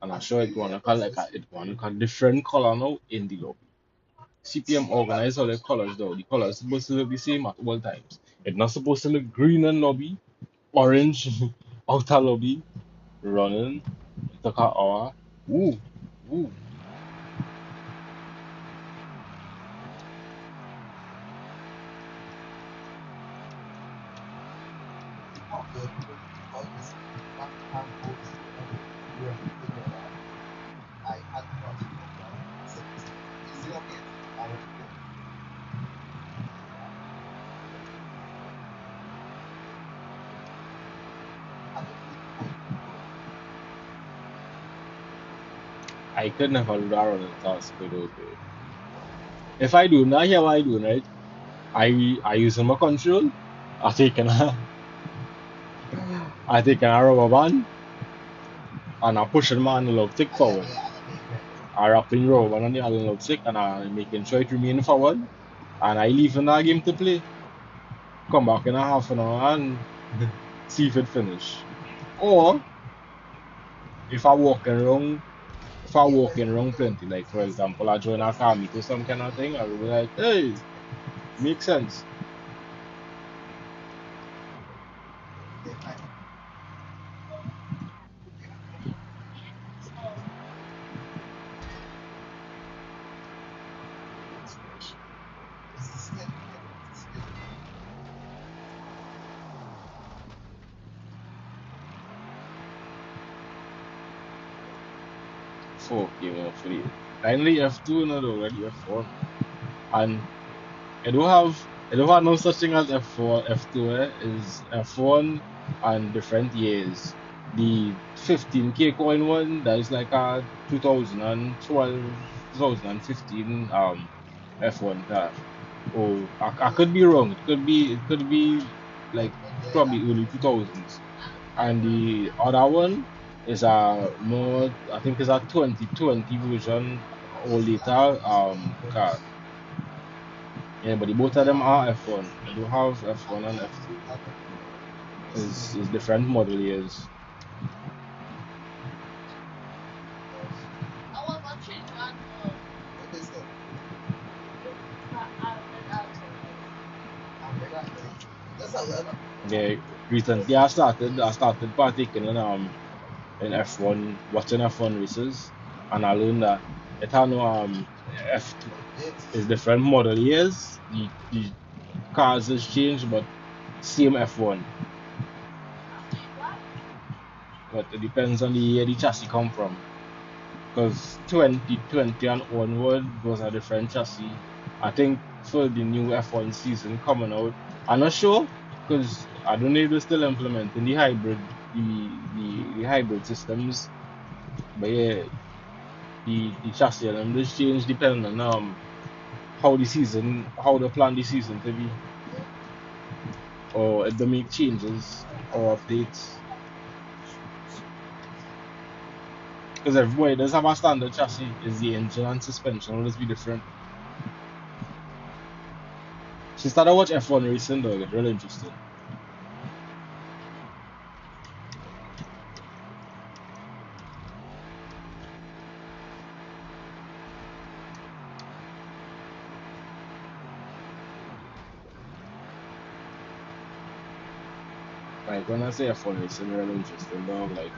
And I'm sure it gonna look like it gonna look a different color now in the lobby. CPM organize all the colors though. The colors supposed to look the same at all times. It's not supposed to look green in lobby, orange outer lobby, running. It took an hour. Ooh, ooh. I could never do that on the task with those days. If I do not hear what I do, right? I use my control. I take an I take an rubber band and I push my analog stick forward. I wrap in rubber band on the analog stick and I making sure it remain forward. And I leave in that game to play. Come back in a half an hour and see if it finish. Or if I walking around if I walking around plenty, like for example I join a car meet or some kind of thing, I will be like, hey, makes sense. Fuck you know, free. Finally F2 not already F1. And I don't have no such thing as F4, F2, is F1 and different years. The 15k coin one that is like a 2012, 2015 F1 car. Oh, I could be wrong. It could be like probably early 2000s. And the other one is a more I think it's a 2020 version old data car. Yeah, but the both of them are F1. They do have F1 and F2. Is different model years. Yeah, recently I started partaking in F1, watching F1 races, and I learned that it had no F2 is different model years. The cars has changed, but same F1. But it depends on the year the chassis come from. Because 2020 and onward was a different chassis. I think for the new F1 season coming out, I'm not sure because I don't know if they're still implementing the hybrid systems. But yeah, the chassis and them just change depending on how they plan the season to be, or if they make changes or updates. Because everybody does have a standard chassis, is the engine and suspension will just be different. She started watch F1 racing though, get really interesting. Like when I say F1 racing, really interesting dog, like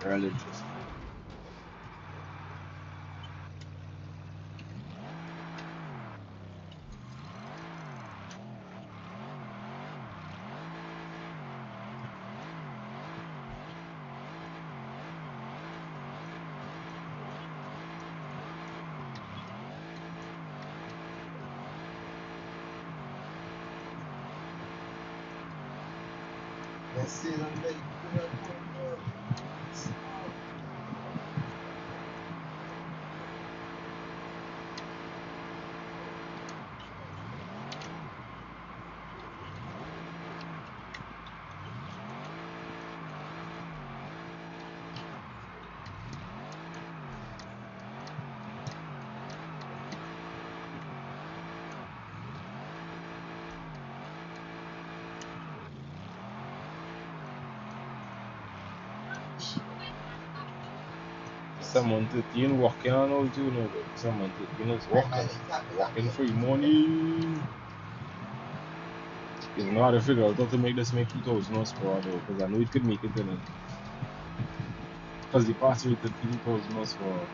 really interesting. Someone 13 walking on all too no but someone 13 is walking free money. You know how to figure out how to make this make 2,000 horsepower though, because I know it could make it in it. Because the pass rate at 2,000 horsepower.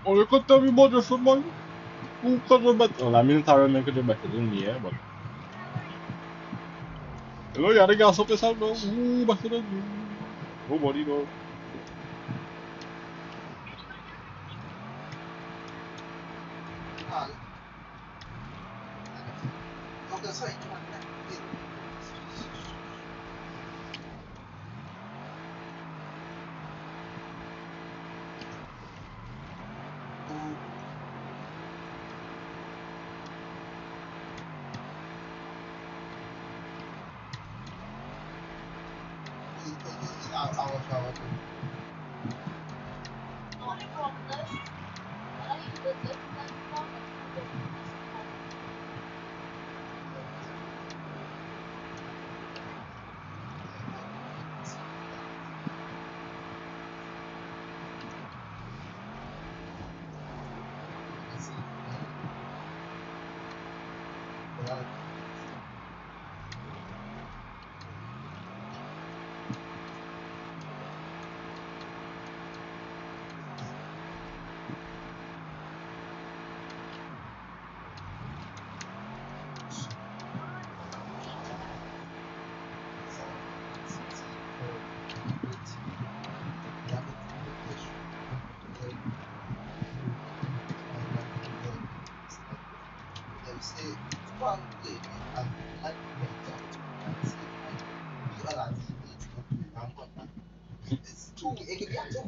Oh, you could tell me about this one. Who could do better? Well, I mean, Tyron could do better than me, yeah, but. You know, you gotta gas up yourself, though. Who better than you? Nobody, though.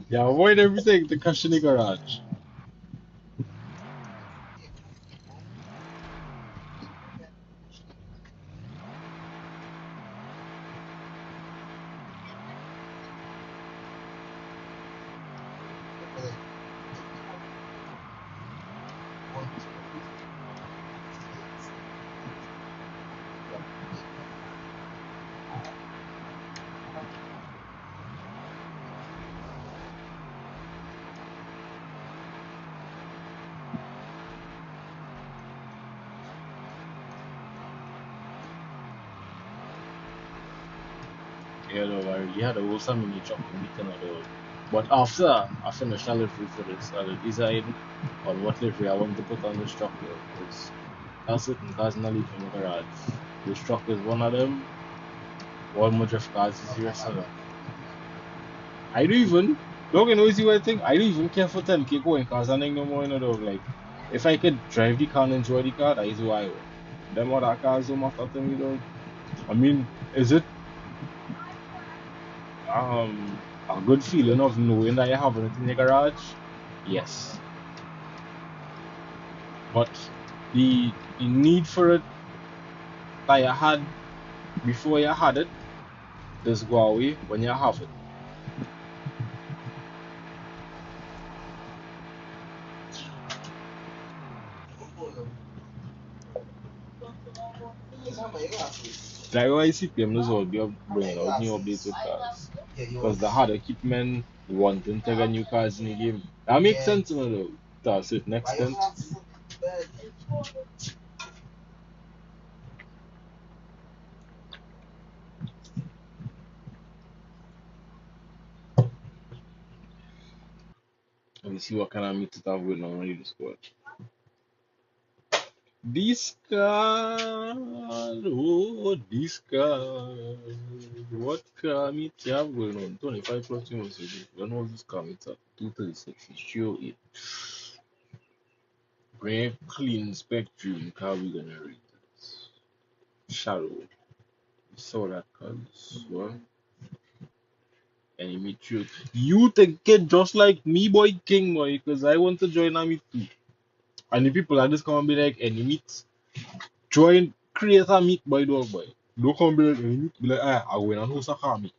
Yeah, avoid everything. The cash in the garage. Yeah, though, I really had a whole mini truck in meeting though. But after I finished a livery for this, I'll decide on what livery I want to put on this truck though. Because that's certain cars not leave from the garage. This truck is one of them. One more drift cars is here, so I don't even, don't you know easy way thing? I don't even care for 10K going cars and no more, you know, though. Like, if I could drive the car and enjoy the car, that is why I want. Them other cars don't matter to me, though. I mean, is it a good feeling of knowing that you have it in your garage? Yes. But the need for it that you had before you had it does go away when you have it. Like why CPM does all be bringing out new updates with cars. Because they had equipment wanting to get new cars in the game. That makes sense, you know, though, to a certain extent. Let me see what kind of meat it have going on in the squad. This car, oh, this car. What car meet you have going on? 25 plus 2 months ago. When was this car meet at? 236. It's sure it. Brave, clean spectrum car we gonna rate it. Shallow. You saw that cause well. Enemy truth. You take it just like me, boy, king boy, because I want to join army too. And the people that just come and be like enemy join create a meet boy dog boy. Don't come be like enemy be like I win and host a car meet.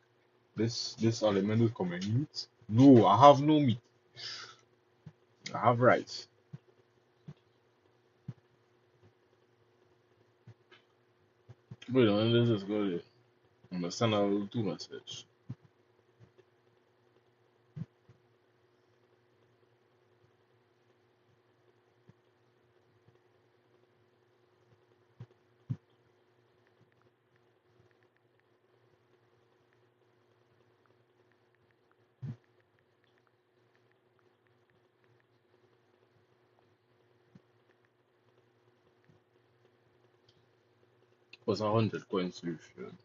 This element will come and meet. No, I have no meat. I have rights. Wait, let's just go there. I'm gonna send out two message. Was 100 coin solution.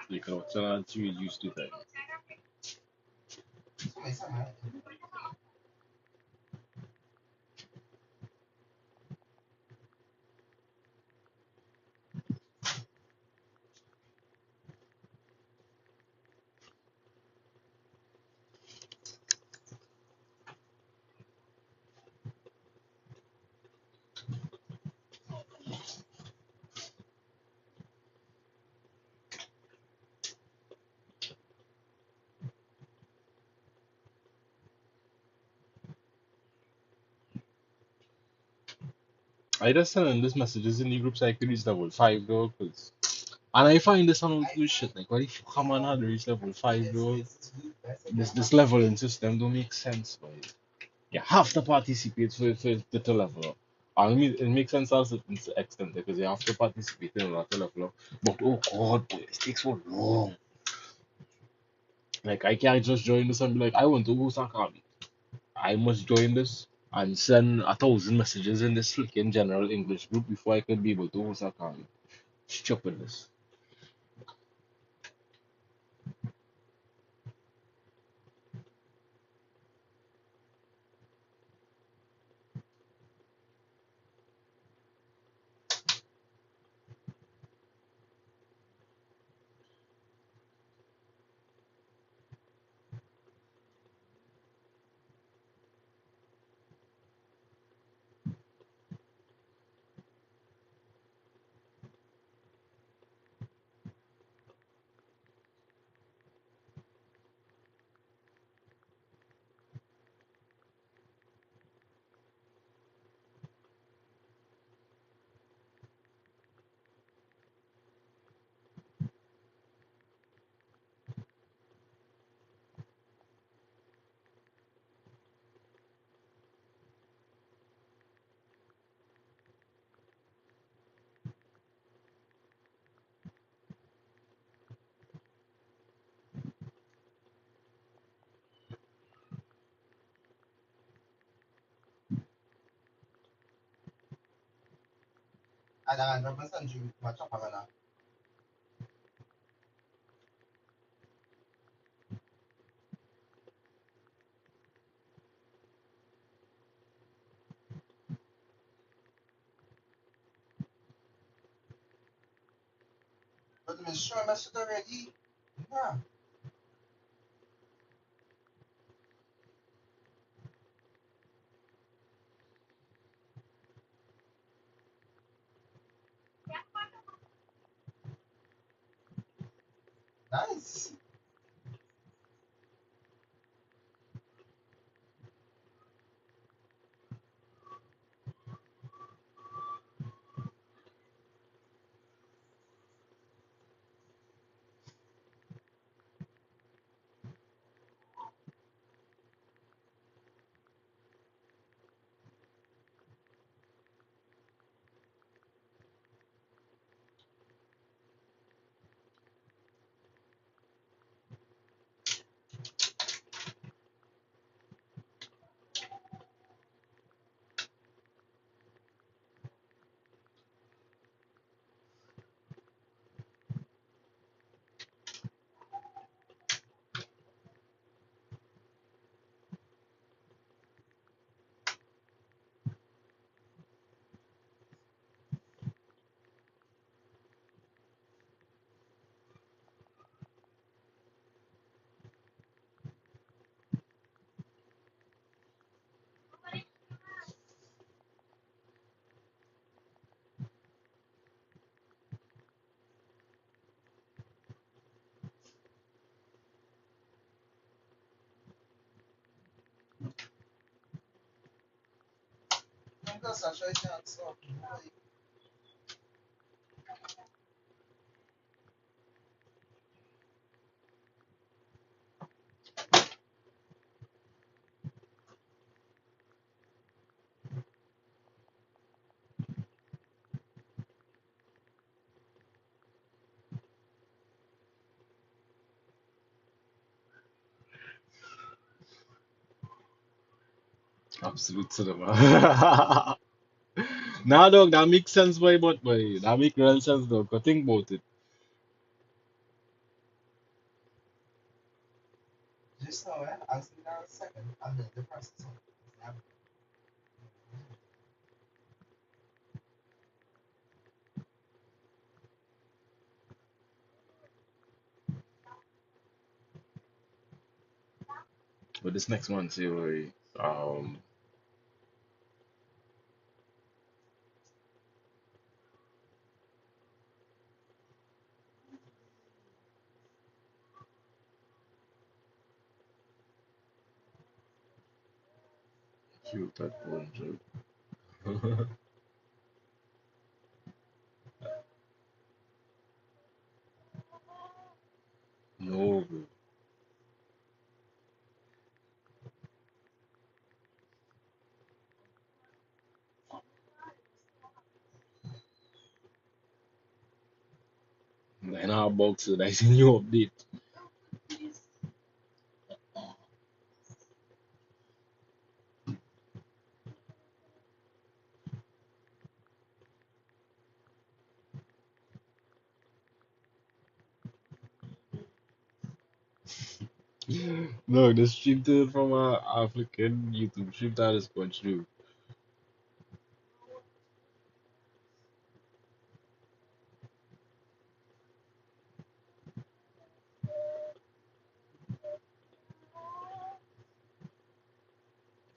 You can tell that you used to that. I just sending this messages in the groups I could use level 5 though, because And I find this on good shit. Like, what if you come on how to reach level 5, bro? This leveling system don't make sense, boy. You have to participate for it to level up. I mean, it makes sense also to an extent because you have to participate in order to level up. But oh god, boy, it takes so long. Like, I can't just join this and be like, I want to go Sakami. I must join this and send 1,000 messages in this freaking general English group before I can be able to go Sakami. Stupidness. Absolute cinema. Nah, dog, that makes sense, boy, but boy, that make real sense, dog. 'Cause think about it. But this next one, see, boy, cute that one, joke. No, bro. And our boxer that's in your update. No, the stream to it from African YouTube stream that is going through.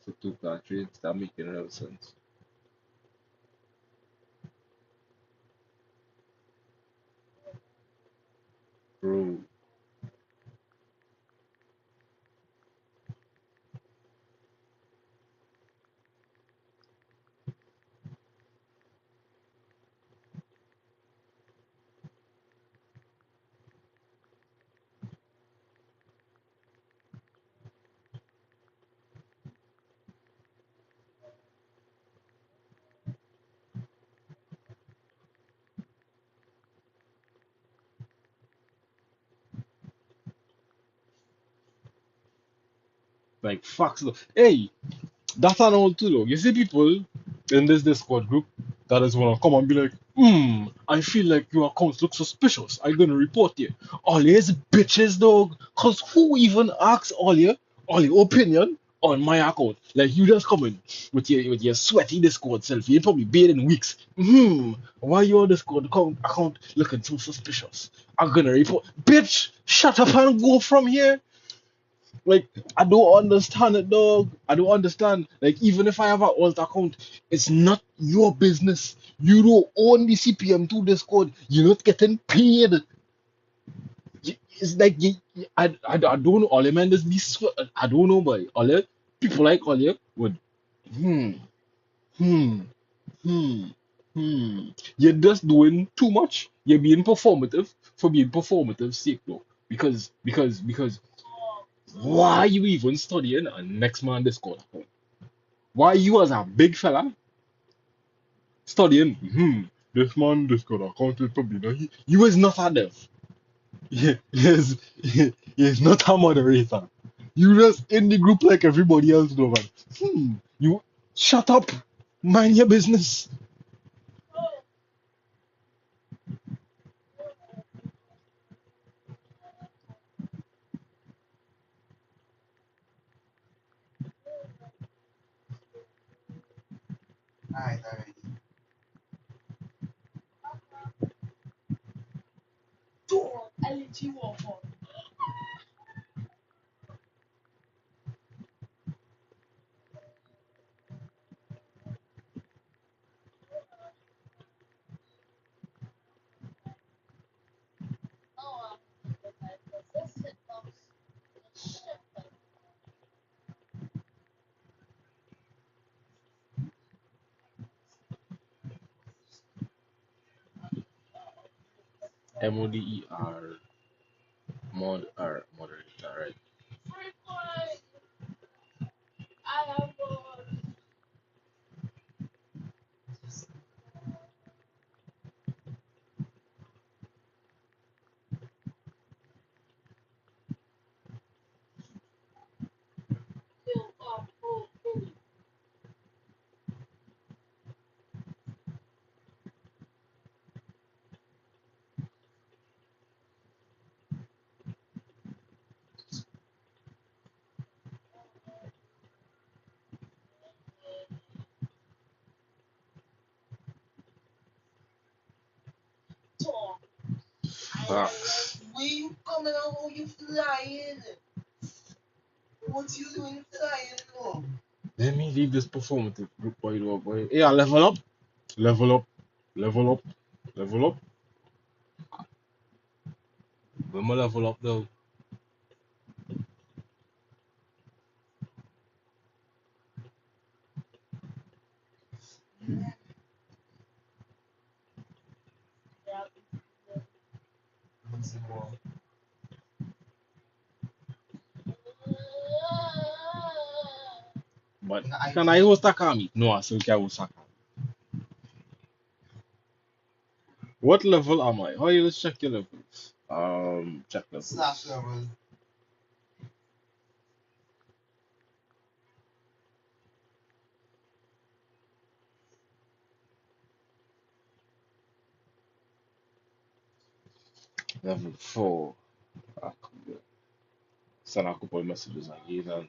For two countries, that making no sense. Bro, like facts. Hey, that's an old too though. You see people in this Discord group that is wanna come and be like, I feel like your accounts look suspicious. I'm gonna report you. All these bitches dog. Cause who even asks all your opinion on my account? Like you just come in with your sweaty Discord self. You probably been in weeks. Why your Discord account looking so suspicious? I'm gonna report. Bitch, shut up and go from here. Like, I don't understand it, dog. I don't understand. Like, even if I have an alt account, it's not your business. You don't own the CPM2 Discord. You're not getting paid. It's like, I don't know. All man, this, I don't know, but all people like all would, hmm, hmm, hmm, hmm. You're just doing too much. You're being performative for being performative sake, though. Because why you even studying a next man Discord account? Why you as a big fella studying? This man Discord account is probably not. You is not a dev. He is not a moderator. You just in the group like everybody else, though, man. You shut up. Mind your business. Alright, alright. MODER moderator, right? Facts. Where you coming out? How you flying? What you doing flying for? Let me leave this performative group boy, though, boy. Yeah, level up, level up, level up, level up. When my level up though. What's the more? But can I host a kami? No, I still can't host a kami. What level am I? Oh, yeah, let's check your levels. Check levels. Slash level. Level 4. Ah, send a couple of messages again and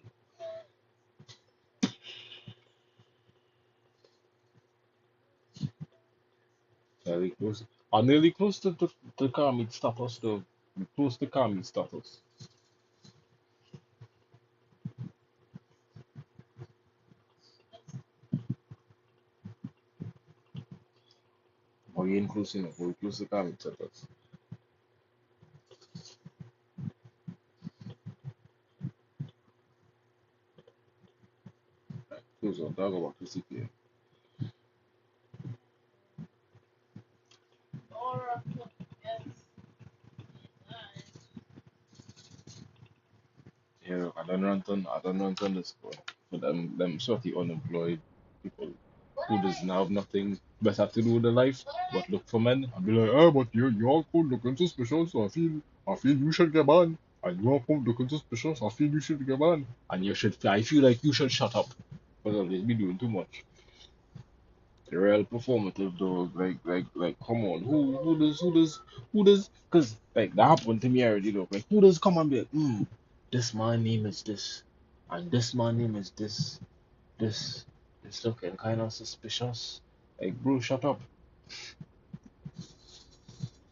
fairly close. I'm nearly close to the kami status though. We're close to kami status. Or you ain't close enough. We're close to kami status. Right, close on. I'll go back to CPM. Yeah, I don't run on this score. For them sort of unemployed people who doesn't have nothing better to do with their life but look for men and be like, oh, but you're called looking suspicious, so I feel you should get banned. And you're called looking suspicious, I feel you should get banned. And I feel like you should shut up because they've been doing too much. The real performative though, like, come on, who does? Because like that happened to me already though. Like, who does come and be like, this man name is this, and this man name is this, this, it's looking kind of suspicious. Like, bro, shut up.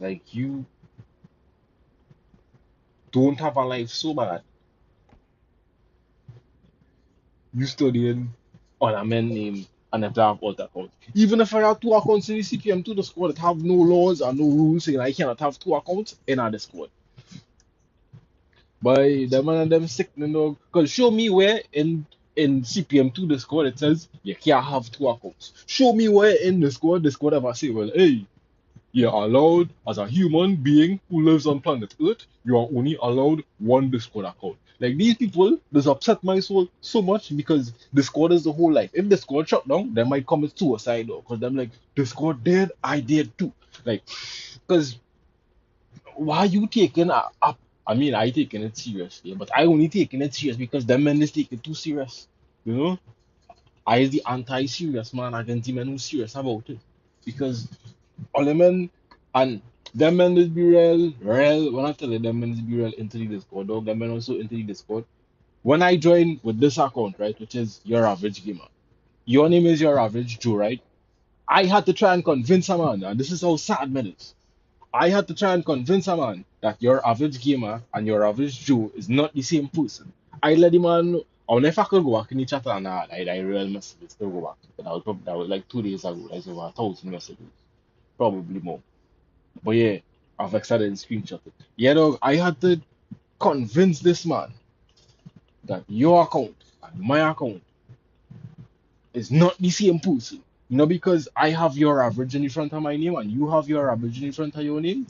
Like, you don't have a life so bad. You studying on a man name and have to have alt accounts. Even if I have two accounts in the CPM2 the squad that have no laws and no rules saying I cannot have two accounts in the squad. By them and them sickening dog. Cause show me where in CPM2 the squad it says you can't have two accounts. Show me where in the squad ever say, well, hey, you're allowed as a human being who lives on planet Earth, you are only allowed one Discord account. Like these people, this upset my soul so much because Discord is the whole life. If Discord shut down, they might commit suicide though. Cause them like Discord dead, I did too. Like, cause why you taking up? I mean, I taking it seriously, but I only taking it serious because them men is taking it too serious. You know, I is the anti-serious man against the men who serious about it because all the men and them men is be real. When I tell you them men is be real into the Discord, dog, them men also into the Discord. When I join with this account, right, which is your average gamer, your name is your average Joe, right? I had to try and convince a man, and this is how sad man is. I had to try and convince a man that your average gamer and your average Joe is not the same person. I let the man know. I'll never could go back in the chat and I real messages to go back. But that was like 2 days ago. That's over 1,000 messages. Probably more. But yeah, I've excited and screenshot it. Yeah, dog, I had to convince this man that your account and my account is not the same person. You know, because I have your average in the front of my name and you have your average in the front of your name,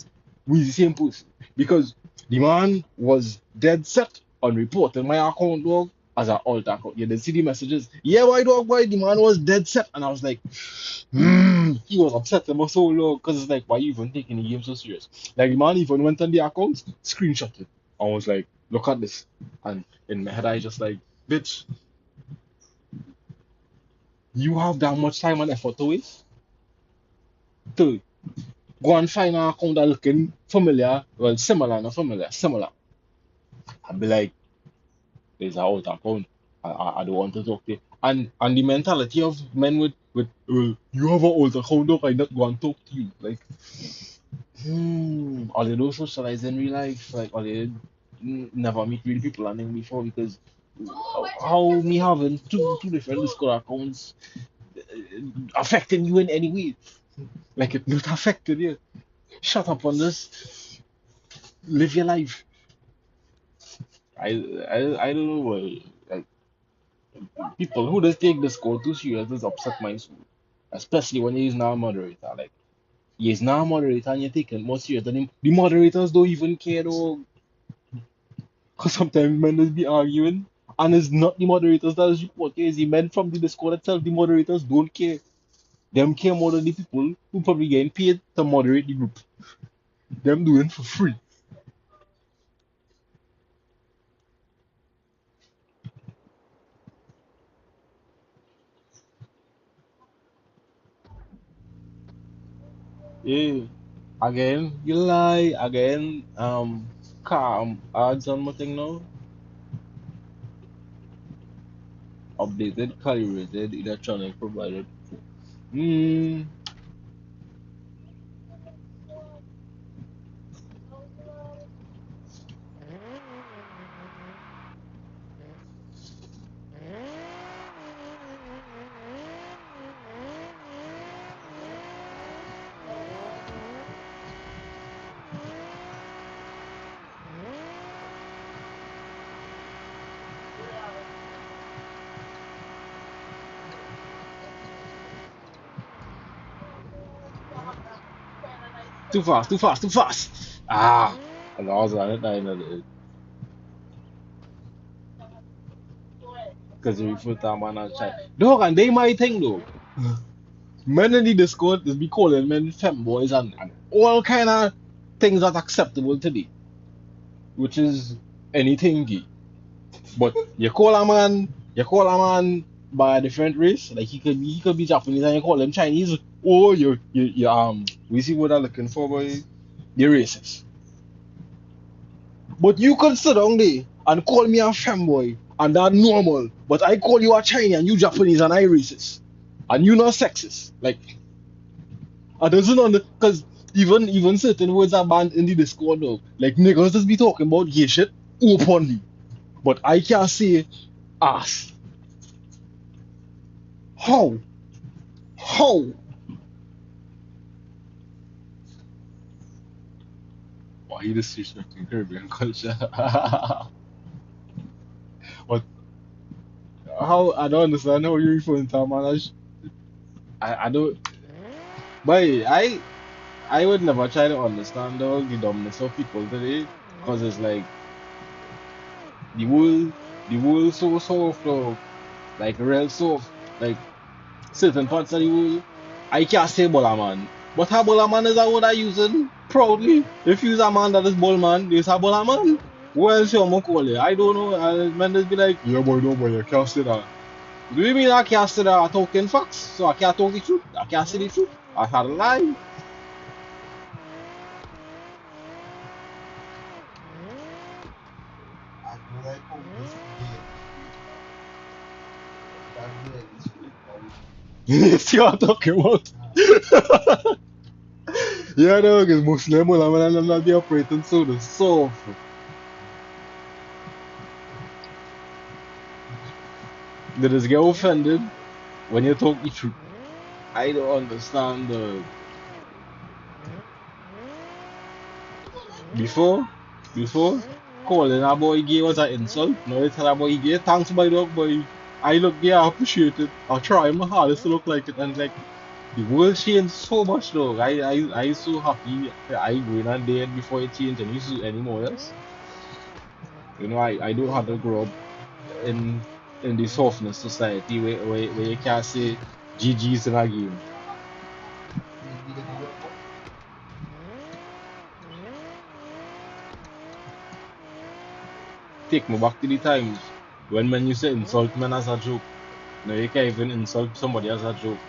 we the same person. Because the man was dead set on reporting my account, dog, as an alt account. You did see the messages. Yeah, why, dog, why? The man was dead set. And I was like, he was upset about so long because it's like, why you even taking the game so serious? Like, the man even went on the accounts, screenshot it. I was like, look at this. And in my head, I just like, bitch, you have that much time and effort to waste to go and find an account that looking familiar, well, similar, not familiar, similar. And be like, there's an old account. I don't want to talk to you. And the mentality of men with you have an old account, dog, I not go and talk to you. Like, or they don't socialize in real life, like, or they never meet real people and then before because how me having two different Discord accounts affecting you in any way? Like it not affected you. Shut up on this. Live your life. I don't know why. Like people who just take the score too serious just upset my soul. Especially when he's now a moderator. Like he's now a moderator and you're taking more serious than him. The moderators don't even care though. Cause sometimes men just be arguing And it's not the moderators that is reporting, it's the men from the Discord itself. The moderators don't care. Them care more than the people who probably getting paid to moderate the group. Them doing for free. Yeah. Again, you lie. Again, calm. Adds on my thing now. Updated, calibrated, electronic provided. Hmm. Too fast, too fast, too fast. Ah. And I was on it, I know that. Because you put that man on chat. Dog, and they my thing though. Men in the Discord just be calling men femboys and all kind of things that acceptable today, which is anything gay. But you call a man by a different race, like he could be Japanese and you call him Chinese. Oh, we see what I'm looking for, boy. You're racist. But you could sit down there and call me a femboy and that normal. But I call you a Chinese and you Japanese and I racist. And you not sexist. Like I doesn't under because even certain words are banned in the Discord though. Like niggas just be talking about gay shit openly. But I can't say ass. How? How? Why you disrespecting Caribbean culture? But how I don't understand how you're referring to a man as I don't but I would never try to understand the dumbness of people today. Cause it's like the world the world so soft though. Like real soft. Like certain parts of the world. I can't say Bola man. But a Bola man is a word I use it proudly. If you's a man that is Bola man, there's a Bola man. Well, sure, I'm call it. I don't know. Man just be like, yeah, boy, no, boy, you can't say that. Do you mean I can't say that I'm talking facts? So I can't talk the truth? I can't say the truth? I had a lie. See what I'm talking about? Yeah, dog, it's Muslim, man, I'm not be operating so the soft. They just get offended when you talk the truth. I don't understand before before calling a boy gay was an insult. Now you tell a boy gay, thanks my dog boy. I look gay, I appreciate it. I try my hardest to look like it and like the world changed so much dog. I so happy I go in and there before it changed and used to anymore else. You know I don't have to grow up in the softness society where you can't say GG's in a game. Take me back to the times when men used to insult men as a joke. No, you can't even insult somebody as a joke.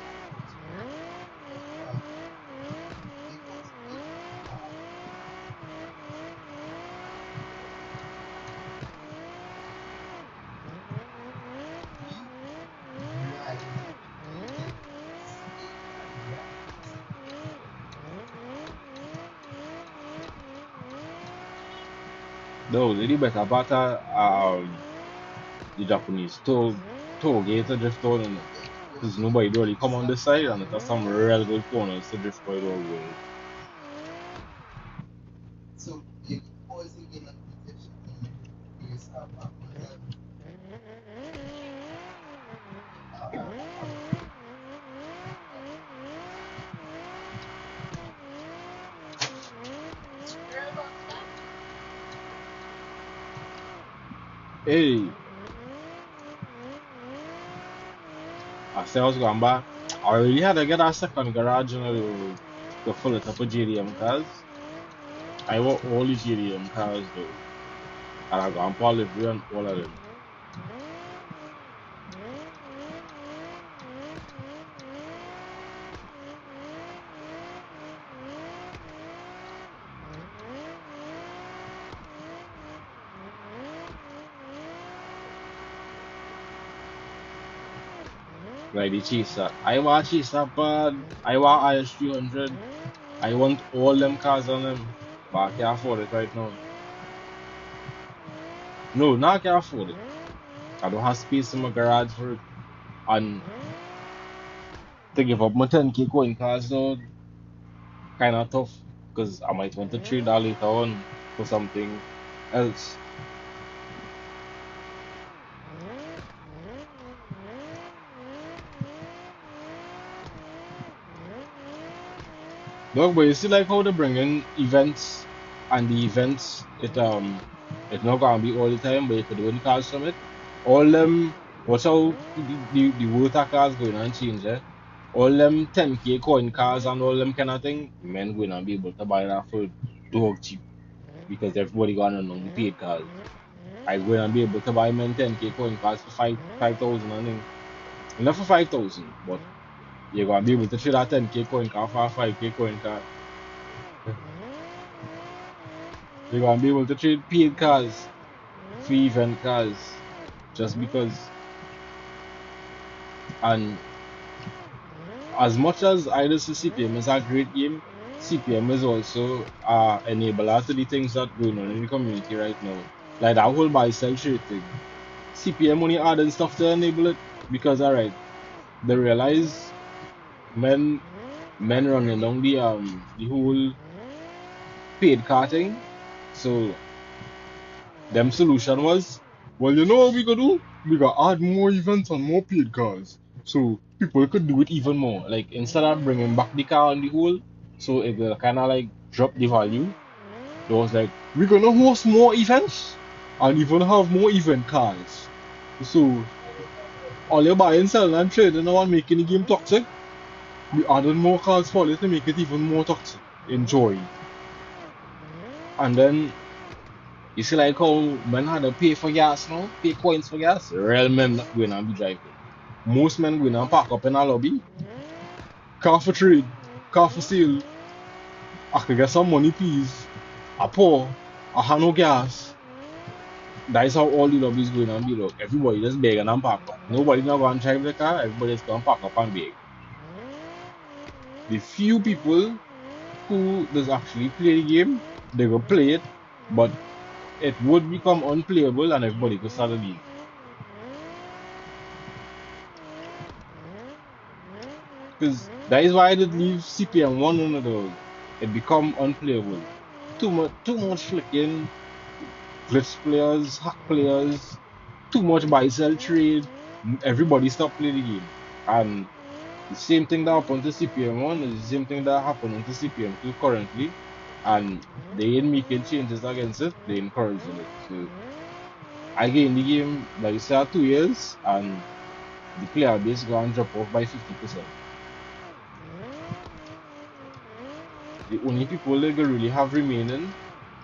No, the better part the Japanese told gate to drift on and because nobody really come on this side and it's some real good corners to drift by the whole world. Hey, say I was going back. I really had to get a second garage, you know, to fill it up with JDM cars. I want all the JDM cars though. And I got Paul livery on all of them. Like the chaser. I want chaser bad. I want IS 300. I want all them cars on them. But I can't afford it right now. No, now I can't afford it. I don't have space in my garage for it. And to give up my 10K coin cars though, kind of tough. Because I might want to trade that later on for something else. No, but you see like how they bring in events and the events it's not gonna be all the time, but you could win cars from it. All them watch how the water cars going and change, eh? All them 10K coin cars and all them kind of thing, men going to be able to buy that for dog cheap because everybody gonna know the paid cars. I going to be able to buy men 10K coin cars for 5,000 and thing. Not for 5,000, but you're gonna be able to trade that 10K coin car for a 5K coin car. You're gonna be able to trade paid cars for event cars just because. And as much as I just see CPM is a great game, CPM is also enabler to the things that going on in the community right now. Like that whole buy sell trade thing. CPM only adding stuff to enable it because alright, they realize men running down the whole paid car thing. So them solution was, well, you know what we could do? We got add more events and more paid cars. So people could do it even more. Like instead of bringing back the car on the whole, so it will kind of like drop the value. It was like, we're gonna host more events and even have more event cars. So all you buy and sell and trade and no one making the game toxic. We added more cars for it to make it even more toxic. Enjoy. And then you see like how men had to pay for gas now, pay coins for gas. Real men not going and be driving. Most men going and park up in a lobby. Car for trade, car for sale. I could get some money please. I pour, I have no gas. That is how all the lobbies going and be look. Everybody just begging and park up. Nobody not going to drive the car, everybody's going to park up and beg. The few people who does actually play the game, they will play it, but it would become unplayable and everybody could start to leave. Because that is why I did leave CPM1 on the dog. It become unplayable. Too much flicking, glitch players, hack players, too much buy sell trade. Everybody stopped playing the game. And the same thing that happened to CPM1 is the same thing that happened to CPM2 currently. And they ain't making changes against it, they encouraging it. So I get in the game, like you said, 2 years and the player base going to drop off by 50%. The only people they really have remaining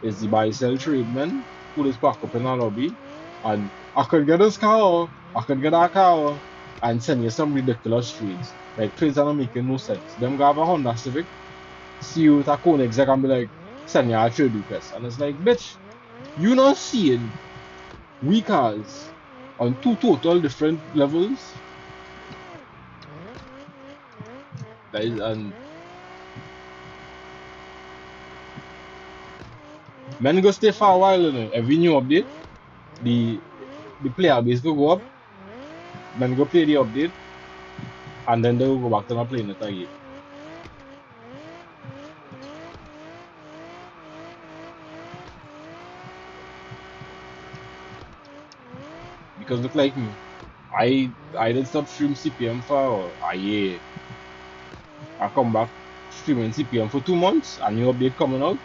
is the buy sell trade men who just park up in a lobby and I could get this car, I could get that car and send you some ridiculous trades. Like trades that are making no sense. Them go have a Honda Civic, see you with a Cone exec and be like, send you a trade request. And it's like, bitch, you not seeing we cars on two total different levels. That is and men go stay for a while, you know. Every new update, the player base go up, men go play the update, and then they will go back to not playing it again. Because look like me, I did stop stream CPM for a year. I come back streaming CPM for 2 months, a new update coming out.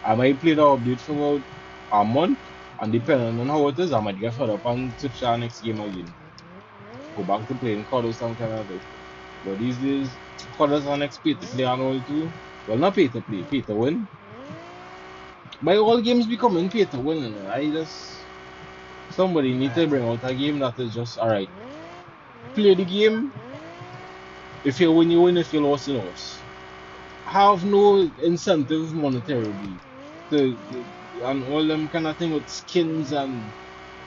I might play the update for about a month, and depending on how it is, I might get fed up and switch to the next game again. go back to playing COD or some kind of this. But these days, COD is an XP to play and all too. Well, not pay to play, pay to win. By all games becoming pay to win, and I just somebody need to bring out a game that is just alright. Play the game. If you win, you win. If you lose, you lose. Have no incentive monetarily to and all them kind of thing with skins and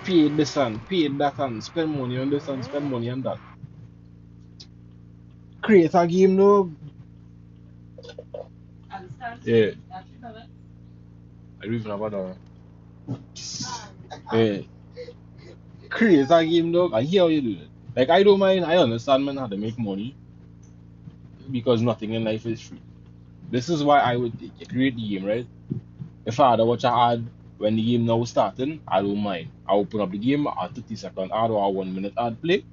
pay this and pay that and spend money on this and spend money on that. Create a game, no. Yeah, I don't even have that. Yeah, create a game, dog. I hear how you do it. Like I don't mind. I understand man how to make money because nothing in life is free. This is why I would create the game, right? If I had to watch a ad when the game now starting, I don't mind. I open up the game at 30-second ad or a 1 minute ad play,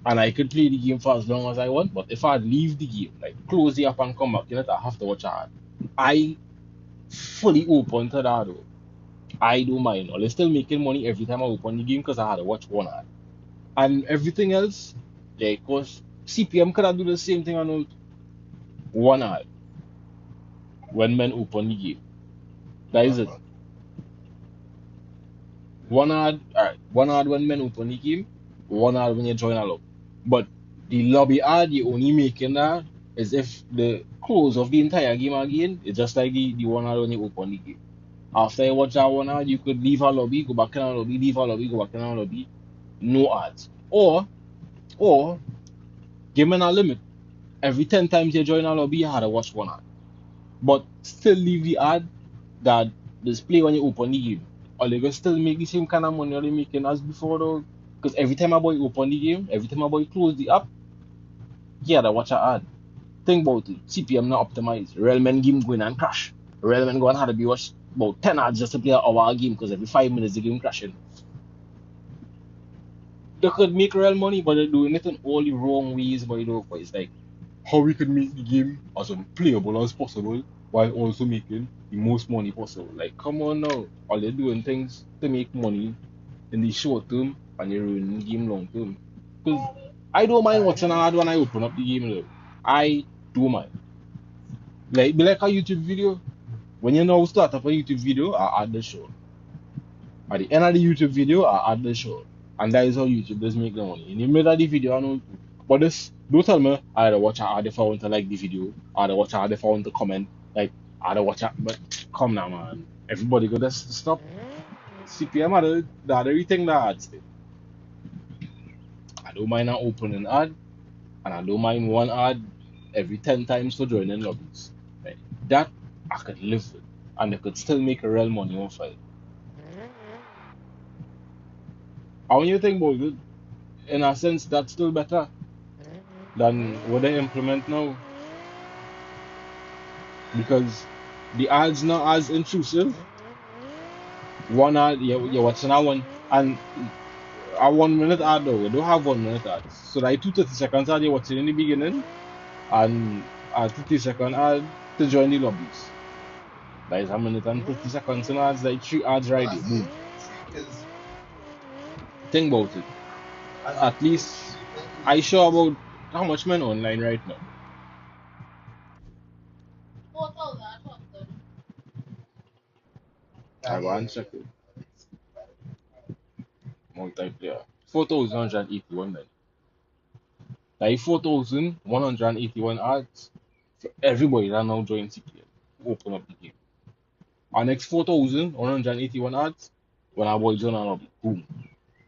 and I could play the game for as long as I want. But if I leave the game, like close the app and come back, I have to watch a ad. I fully open to that though. I don't mind. I'm still making money every time I open the game because I had to watch one ad. And everything else, like, cause CPM could do the same thing on one ad when men open the game. That is it. One ad, alright. One ad when men open the game, one ad when you join a lobby. But the lobby ad you only making that is if the close of the entire game again, it's just like the one ad when you open the game. After you watch that one ad, you could leave a lobby, go back in a lobby, leave a lobby, go back in a lobby. No ads. Or give me a limit. Every 10 times you join a lobby, you had to watch one ad. But still leave the ad that display when you open the game. Or they can still make the same kind of money they making as before though. Because every time a boy open the game, every time a boy close the app, he had to watch an ad. Think about it. CPM not optimized. Real men game going and crash. Real men go and have to be watched about 10 ads just to play an hour game because every 5 minutes the game crashing. They could make real money, but they're doing it in all the wrong ways, but you know, but it's like how we could make the game as unplayable as possible while also making the most money possible. Like, come on now. All they're doing things to make money in the short term and you're ruining the game long term. Because I don't mind watching an ad when I open up the game though. I do mind. Like be like a YouTube video. When you now start up a YouTube video, I add the show. At the end of the YouTube video, I add the show. And that is how YouTube does make the money. In the middle of the video, I know. But this, don't tell me I had to watch an ad if I want to like the video. I had to watch an ad if I want to comment. Like, I had to watch it. But come now, man. Everybody go, just stop. CPM are the everything that ads. I don't mind an opening ad. And I don't mind one ad every 10 times for joining lobbies. Like, that I could live with. And I could still make a real money off it. And when you think about it, in a sense, that's still better than what they implement now because the ads not as intrusive. One ad, you're watching that one, and a 1 minute ad though, you don't have 1 minute ads. So like 2 30 seconds ad you're watching in the beginning, and a 30 second ad to join the lobbies. That is a minute and 30 seconds in ads, like 3 ads right there. Boom. Think about it. At least I sure about how much men online right now. I want to check it. Multiplayer. 4,181 men. Like 4,181 ads. So everybody that now join CPM. Open up the game. Our next 4,181 ads. When our boy join our boom.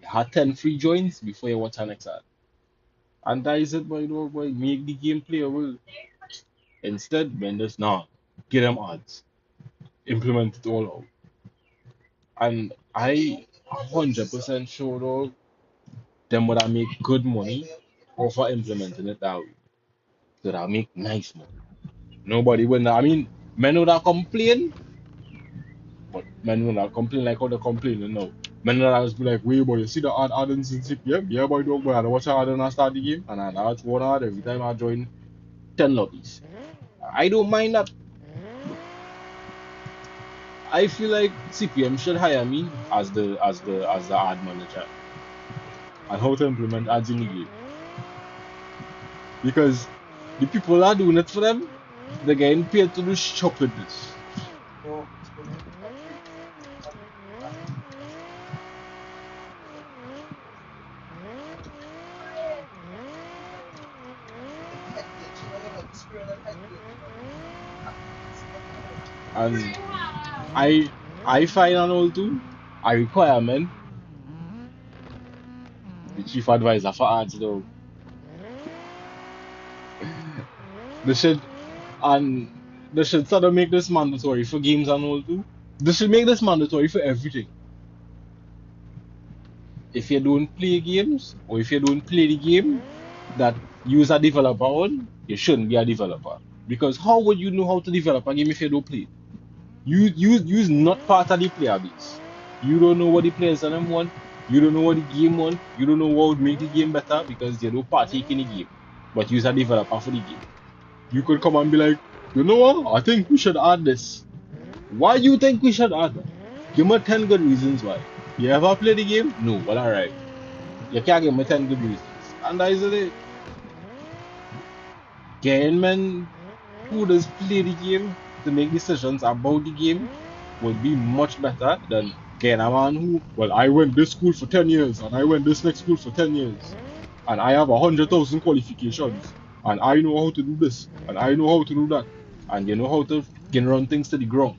You had 10 free joins before you watch our next ad. And that is it, boy, no, boy. Make the game playable. Instead, when there's now, get them ads. Implement it all out. And I 100% sure though, them would I make good money off of implementing it that way. So that I make nice money. Nobody will not. I mean, men would not complain, but men will not complain like how they complaining now. Men would just be like, wait, boy, you see the ad in CPM? Yeah, boy, don't boy, I watch ad and I start the game, and I watch one ad every time I join 10 lobbies. I don't mind that. I feel like CPM should hire me as the ad manager. and how to implement ads in the game. Because the people are doing it for them, they're getting paid to do stupidness. So it's going to be And I find an all too a requirement, the chief advisor for ads though. They should and they should sort of make this mandatory for games and all too. They should make this mandatory for everything. If you don't play games or if you don't play the game that you as a developer on, you shouldn't be a developer. Because how would you know how to develop a game if you don't play it? You's not part of the player base. You don't know what the players on them want. You don't know what the game want. You don't know what would make the game better because you don't partake in the game. But you're a developer for the game. You could come and be like, you know what? I think we should add this. Why do you think we should add that? Give me 10 good reasons why. You ever play the game? No. Well, alright. You can't give me 10 good reasons. And that is it. Getting men who does play the game to make decisions about the game would be much better than getting a man who, well, I went this school for 10 years and I went this next school for 10 years and I have 100,000 qualifications and I know how to do this and I know how to do that and you know how to can run things to the ground.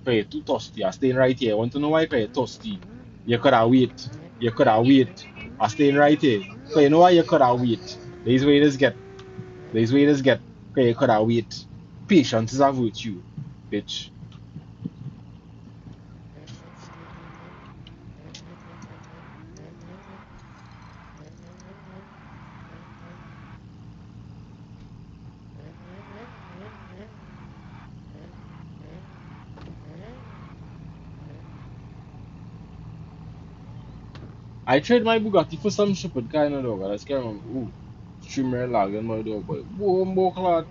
You're too thirsty. I'm staying right here. I want to know why you're thirsty. You could have wait. You could have wait. I'm staying right here. So you know why you could have wait. These waiters get. These waiters get. You could have wait. Patience is a virtue, bitch. I trade my Bugatti for some stupid kind of dog. I just can't remember. Ooh, streamer lag in my dog, but boom, clad.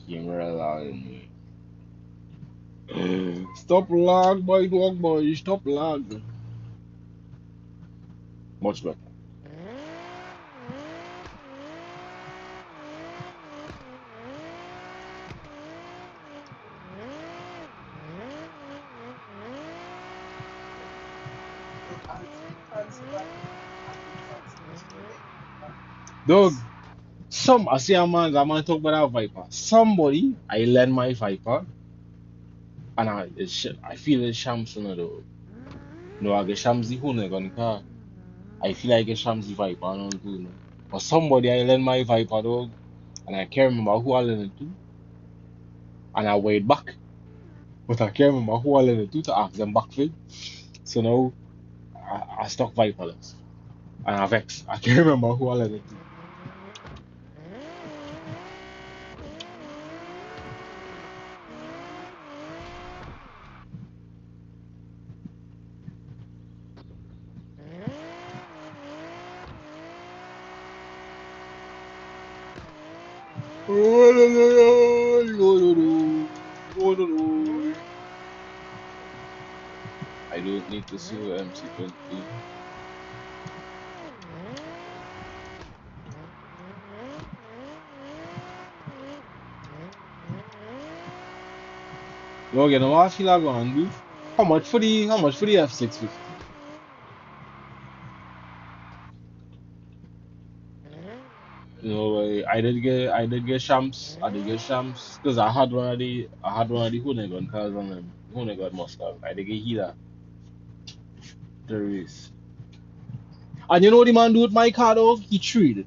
Camera lag. Stop lag, my dog boy. Stop lag. Much better. Dog, I see a man talk about a Viper. Somebody, I lend my Viper, and I feel it's shams on though. No, I get shams the Hune gun car. I feel like a shams the Viper and all too. No. But somebody, I lend my Viper dog, and I can't remember who I lent it to, and I wait back, but I can't remember who I lent it to ask them back for. So now I stuck Viperless, and I vex. I can't remember who I lent it to. I don't need to sue MC20. Yo, you know what I feel like going to do? How much for the F650? No way. I did get shams. I did get shams because I had one of the Hoonigan cars on them. Hoonigan Mustang. I did get heater the race. And you know what the man do with my car though? He traded.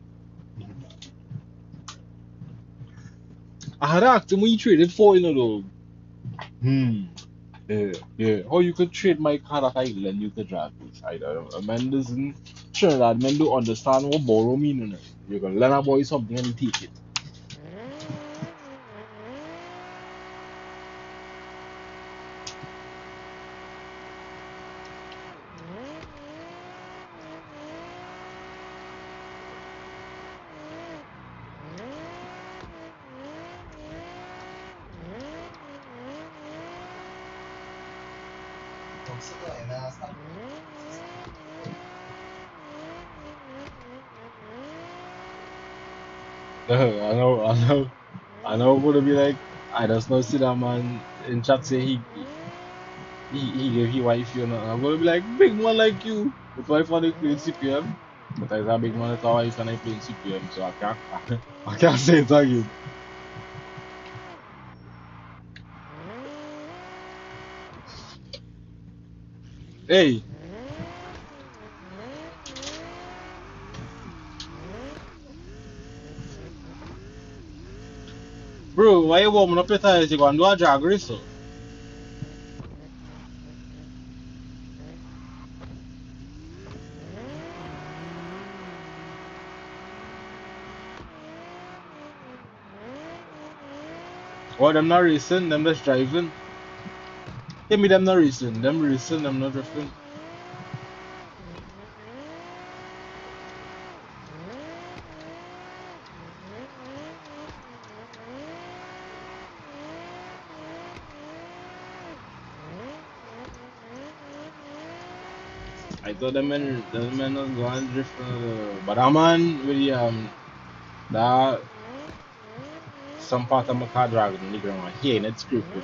I had asked him what he traded for, you know though. Yeah, yeah. Or you could trade my car that I lend you to drive this. I don't know. A man doesn't Trinidad men don't understand what borrow mean in it. You can lend a boy something and he take it. I know what to be like. I just not see that man in chat say he gave his wife you know. I'm gonna be like big man like you. With wife and they playing CPM. But I a big man with a wife and I playing CPM, so I can't I can't say it again. Hey, bro, why you warming up your tires? You gonna do a drag race? So? Or them not racing, them just driving. Give me them not racing, them not drifting. I thought them men was going drifting, but that man with the that some part of my car dragging on the ground. I hear it scraping.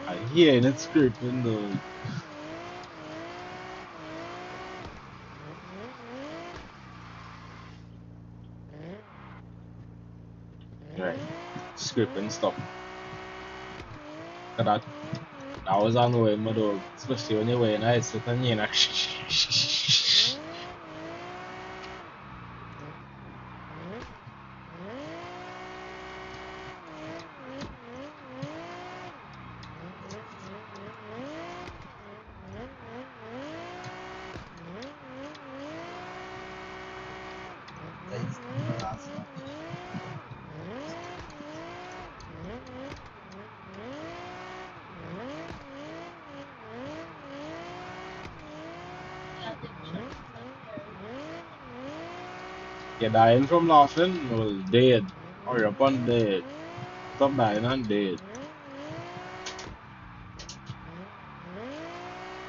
I hear it scraping though. Right, scraping stuff. That that was on the way, my dog. Especially when you're wearing a headset and you're like, you're dying from laughing. Well, dead. Or you're upon dead. Stop dying and dead.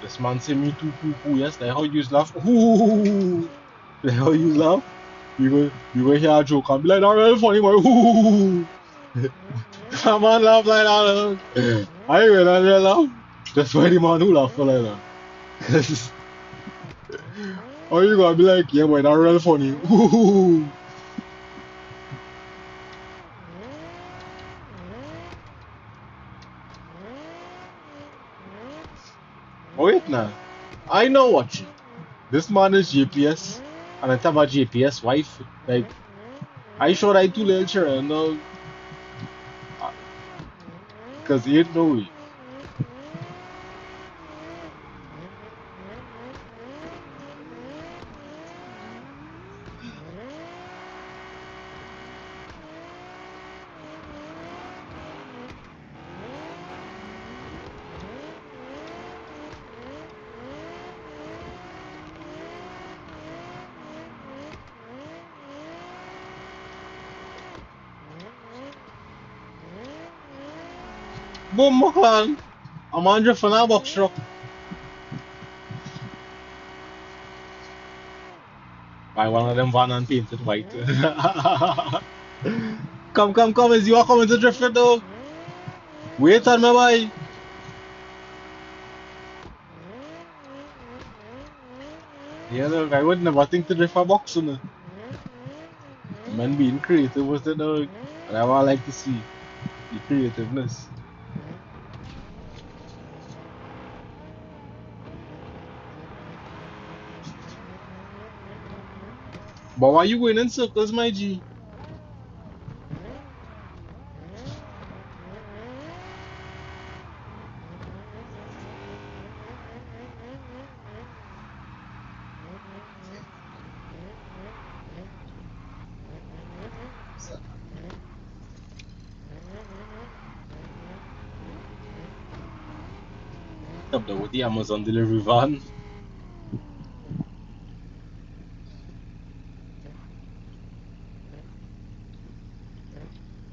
This man say me too poo poo. Yes, that's how you laugh. Ooh, that's how you laugh. You go hear a joke and be like, that's really funny, boy. Ooh. That man laugh like that. I ain't really laugh. That's why the man who laugh like that. Cause or you gonna be like, yeah, boy, that's real funny. Ooh. Oh, wait now. I know watching. This man is GPS, and I have a GPS wife. Like, I sure I too little children, no, because he ain't no way. Boom, man. I'm on drift on a box truck. Buy one of them van and paint it white. Come, is you are coming to drift it though? Wait on me, boy. Yeah, look, I would never think to drift a box on it. Man being creative with it, dog. And I would like to see the creativeness. But why you going in circles, my G? Up there with the Amazon delivery van.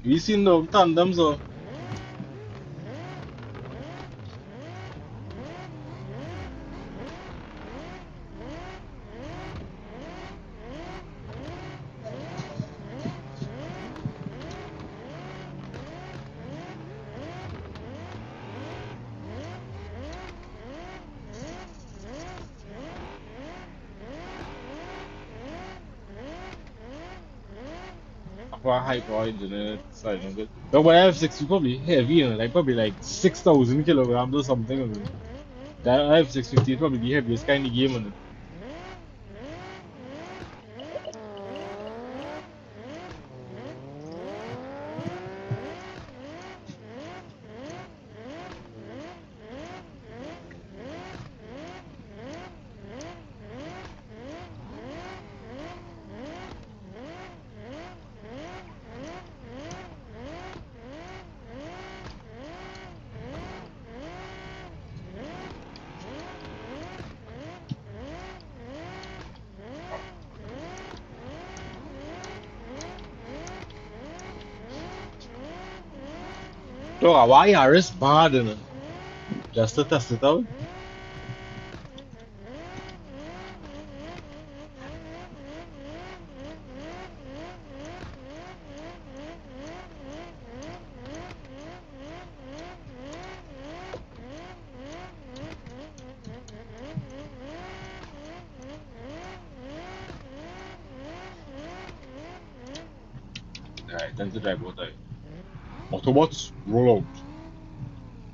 You seen the tandems or? For high power engine, it's like no good. But when I have 60 probably heavy, you know, like probably like 6,000 kilograms or something. You know. That I have 650 is probably the heaviest kind of game. You know. So why Harris bad, you know? Just to test it out. Alright, time to drive out there. Autobots, roll out.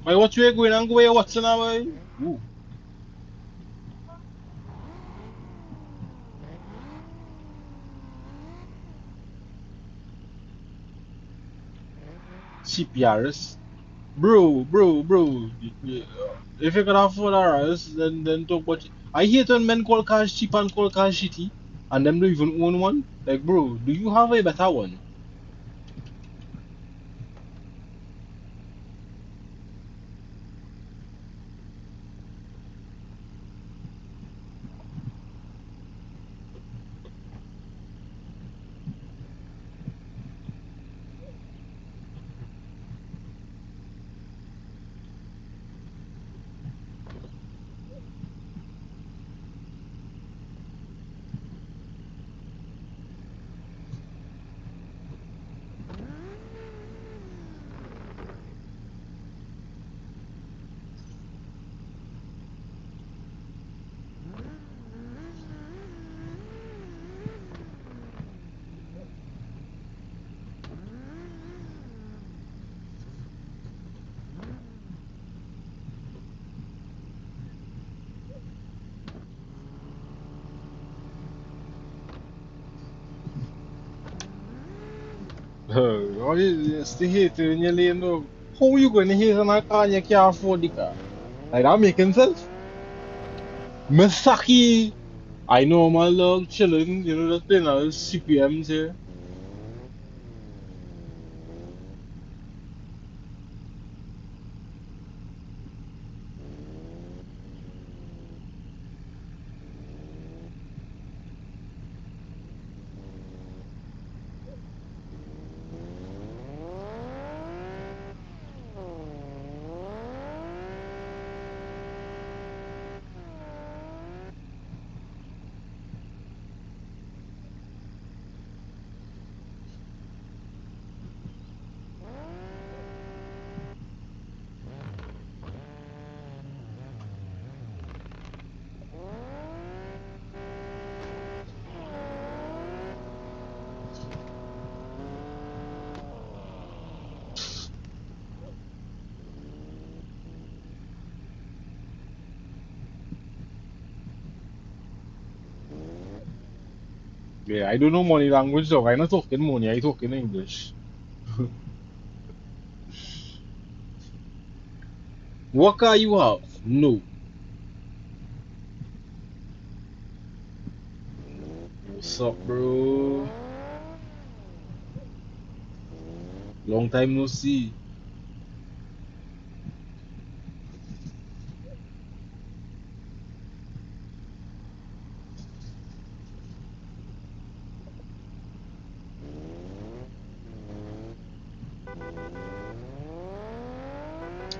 Why what you going and go away what's now, boy? Ooh. CPRs. Bro. If you can afford RS, then talk about it. I hate when men call cars cheap and call cars shitty, and them don't even own one. Like, bro, do you have a better one? All you stay hate in your lane, though. How you going to hate on a car and you can't afford the car? Like, that making sense? Misaki! I know my love chilling, you know, just playing out CPMs here. Yeah, I don't know money language though. I'm not talking money, I talking English. What car you have? No. What's up, bro? Long time no see.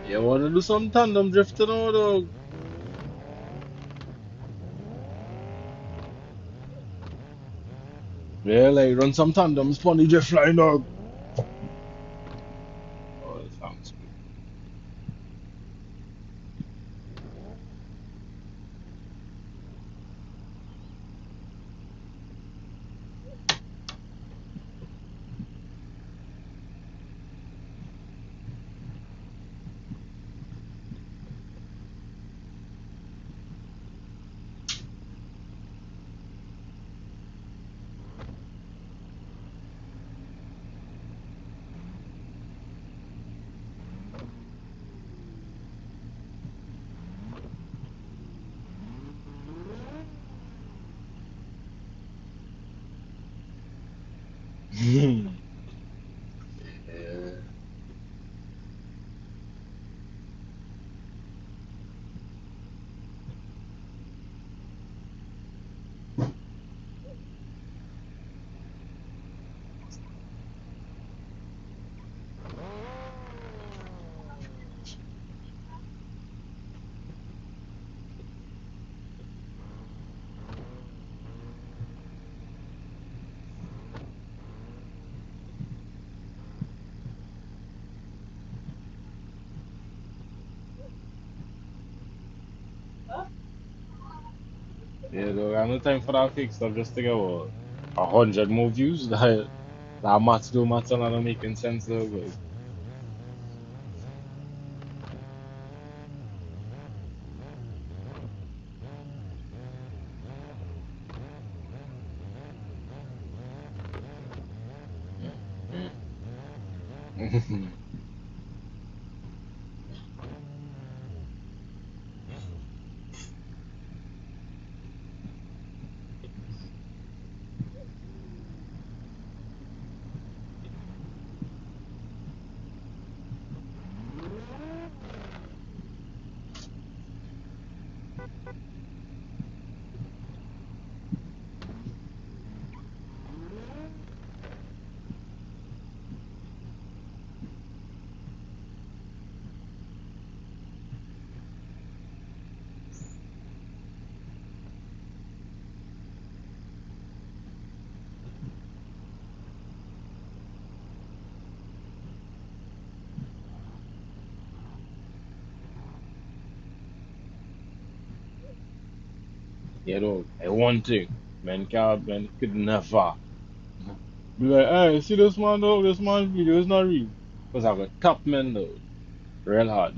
You wanna do some tandem drifting now, dog? Yeah, like run some tandems, funny drift line, dog. Oh, that sounds good. Yeah. Yeah, dog. I have no time for that fake stuff. Just think about 100 more views. That maths do maths and not making sense, though. But you know, one thing, man could never be like, hey, see this man though, this man video is not real. Because I got top men though, real hard.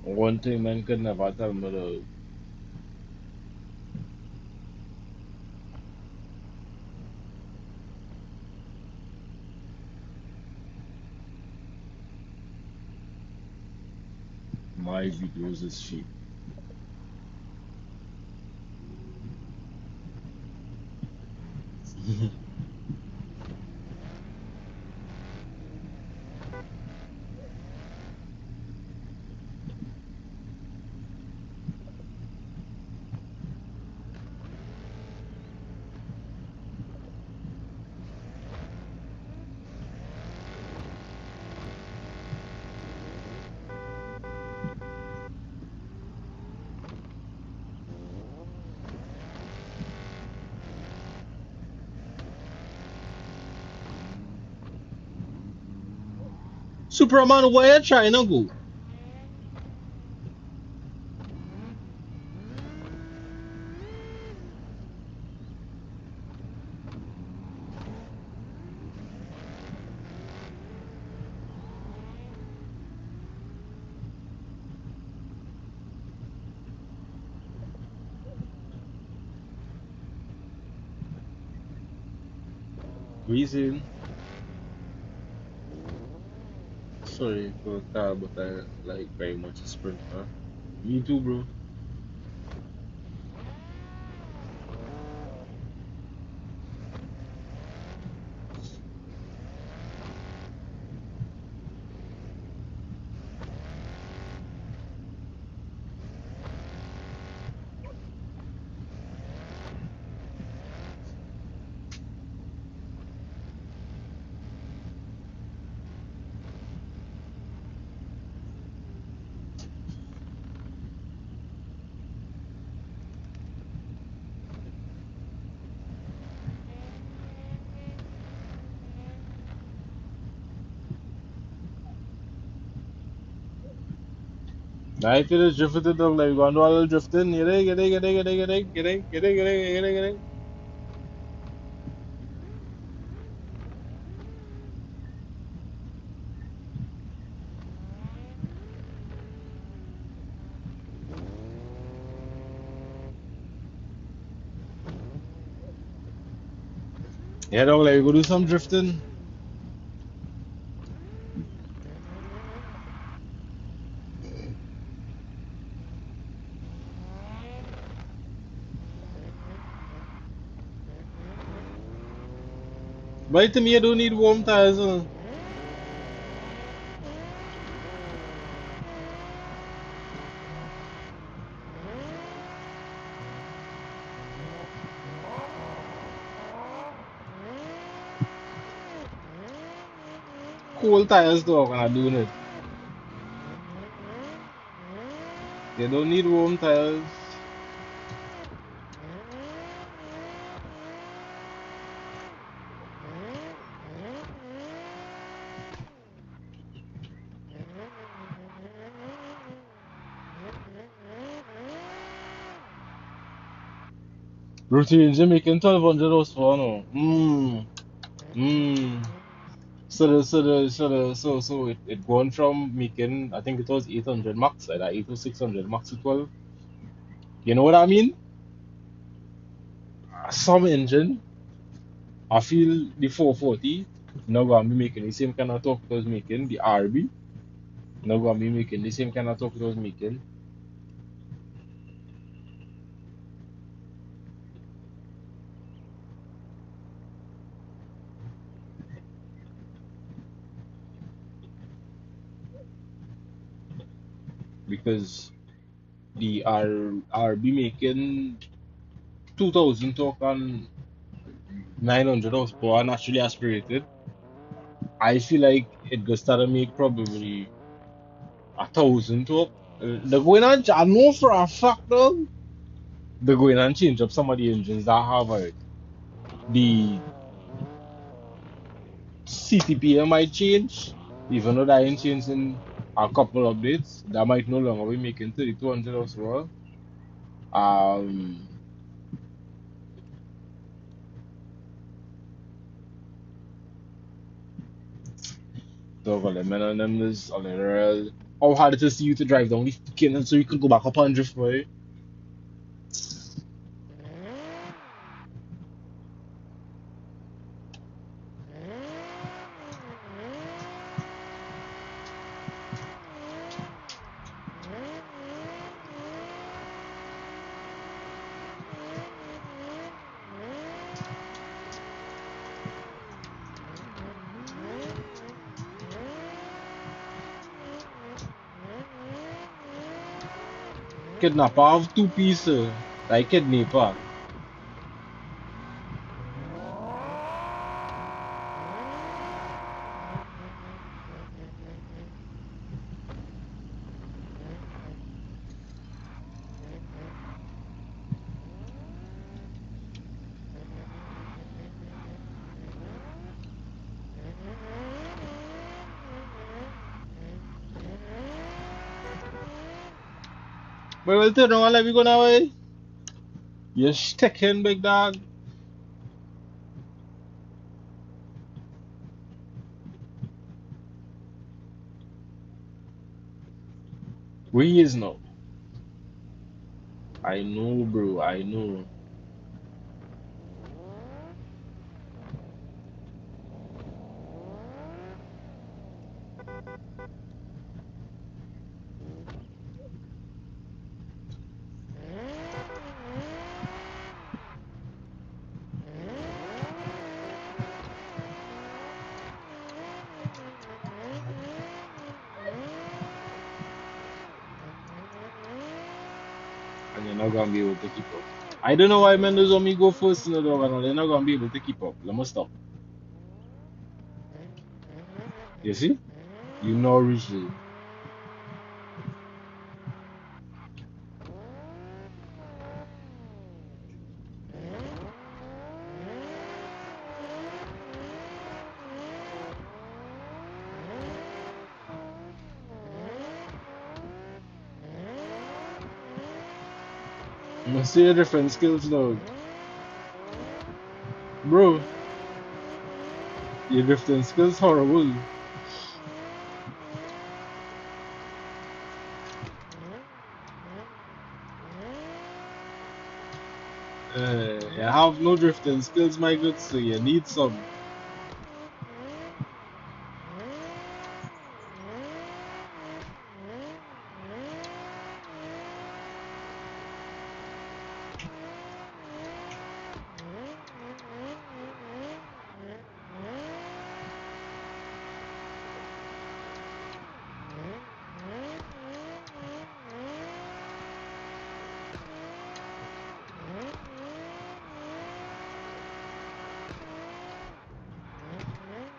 One thing man could never tell me though, my videos is cheap. Superman, where you trying to go? Reason. Sorry for car, but I like very much a sprinter. Me too, bro. I feel it's drifted down like going to all drifting. Get it. Yeah, dog, like go do some drifting. But to me, you don't need warm tires. Cold tires, dog, and I doing it. You don't need warm tires. Routine Jamaican 1200 horsepower, no. Mm. So it gone from making, I think it was 800 max, like that 8 to 600 max to 12. You know what I mean? Some engine, I feel the 440 not gonna be making the same kind of torque it was making. The RB not gonna be making the same kind of torque it was making because the RB making 2000 torque and 900 horsepower naturally aspirated. I feel like it goes start to make probably 1,000 torque. They're going on, I know for a fact though, they're going and change up some of the engines that have it. The CTPM might change, even though that ain't changed in a couple updates. That might no longer be making 3,200 horsepower. Um, so for the men and them is a little how hard it is to you to drive down the fucking so you can go back up and drift boy. Kidnapper have two pieces. Like kidnapper. But we'll turn around like we go now way. You're sticking big dog. Where he is now? I know bro, I know. not gonna be able to keep up. I don't know why Mendes on me go first in the dog, and they're not gonna be able to keep up. Let me stop. You see? You know reach it. I see your different skills dog. Bro, your different skills horrible. You have no drifting skills, my good, so you need some.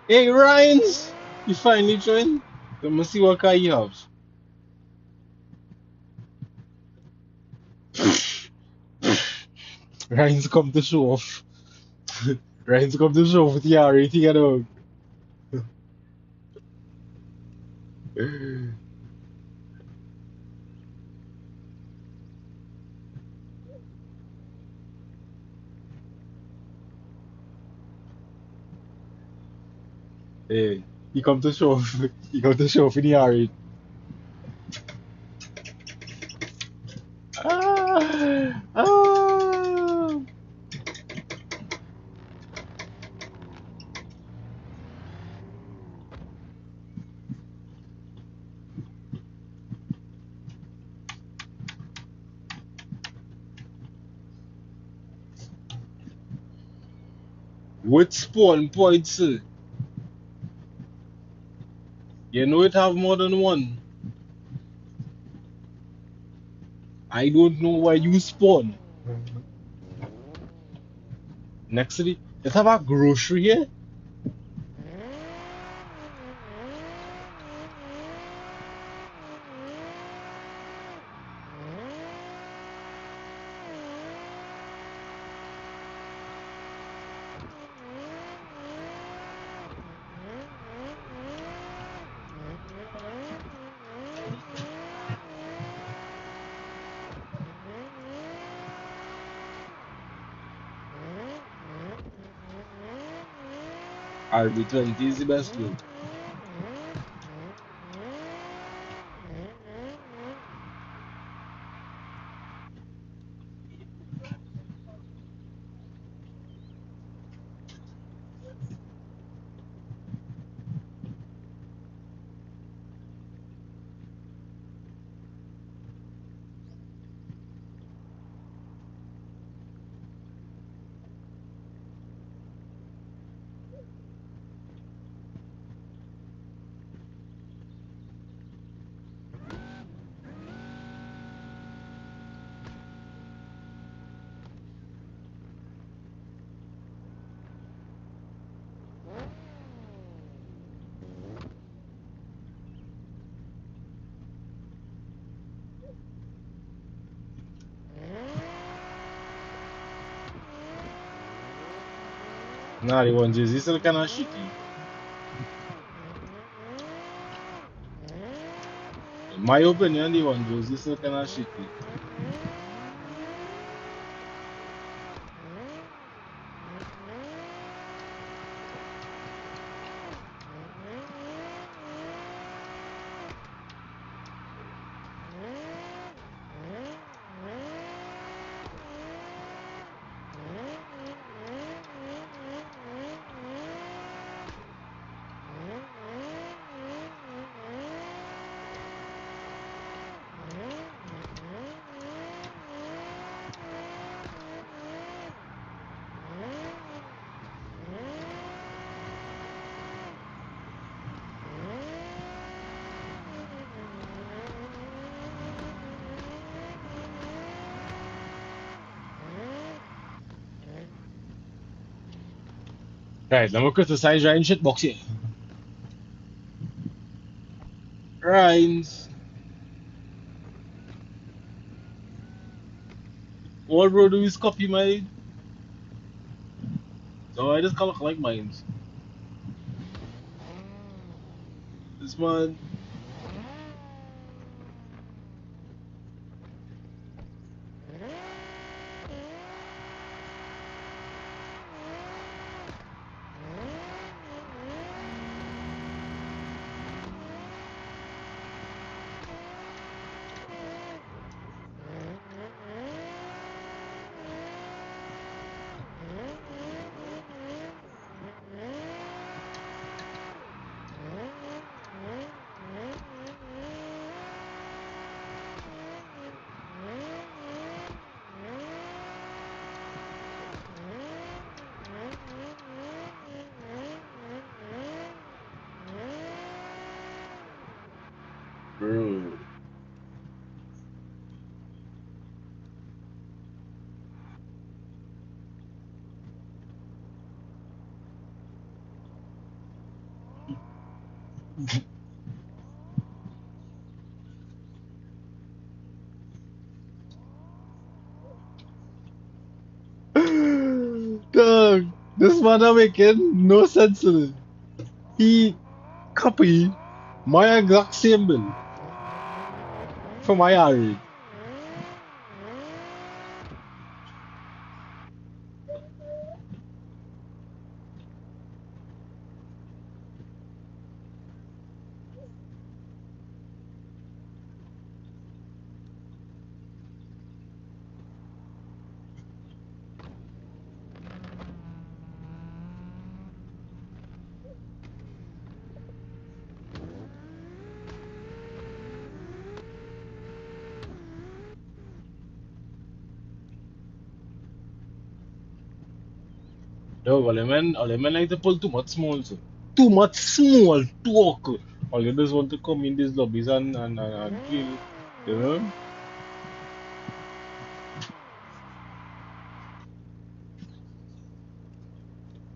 Hey, Ryan's! You finally joined? Let me see what car you have. Ryan's come to show off. Ryan's come to show off with the R80 dog. Hey, he come to show off. He come to show off in the R8. Ah, ah. With spawn points, you know it have more than one. I don't know why you spawn. Next to it have a grocery here. RB20 is the best build. Nah, the one is still kind of shitty. In my opinion, the one is still kind of shitty. Right, let me criticize Ryan shitbox here. Ryan's. All bro do is copy mine. So I just call it like mines. This man. Bro. Dog, this man not making no sense to it. He copy my exact same bill from my area. No, all the men like to pull too much small, so. Too much small talk. All you just want to come in these lobbies and kill, you know?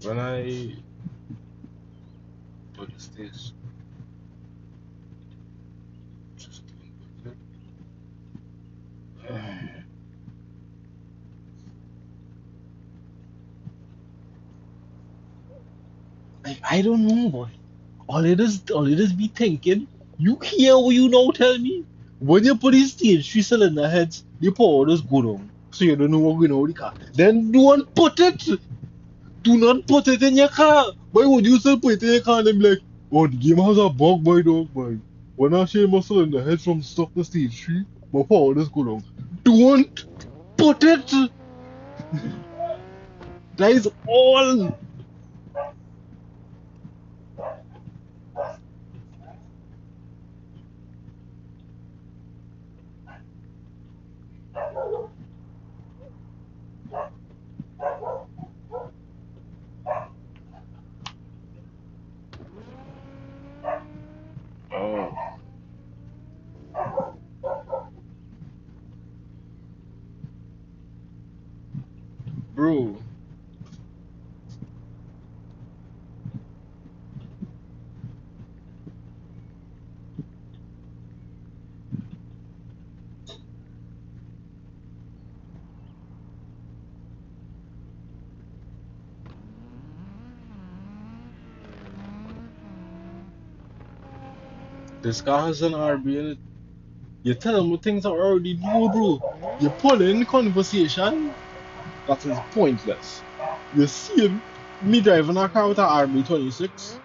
When I put this, like, I don't know, boy. All it is be thinking. You hear what you now tell me? When you put these stage 3 cylinder heads, the power just go down. So you don't know what's going on with the car. Then don't put it. Do not put it in your car. Why would you still put it in your car and then be like, oh, the game has a bug, boy, dog, boy. When I share my cylinder heads from stock to stage 3, my power just go down. Don't put it. That is all. Oh, bro. This car has an RB in it. You tell them what things are already know, bro. You pull in conversation that is pointless. You see me driving a car with an RB26.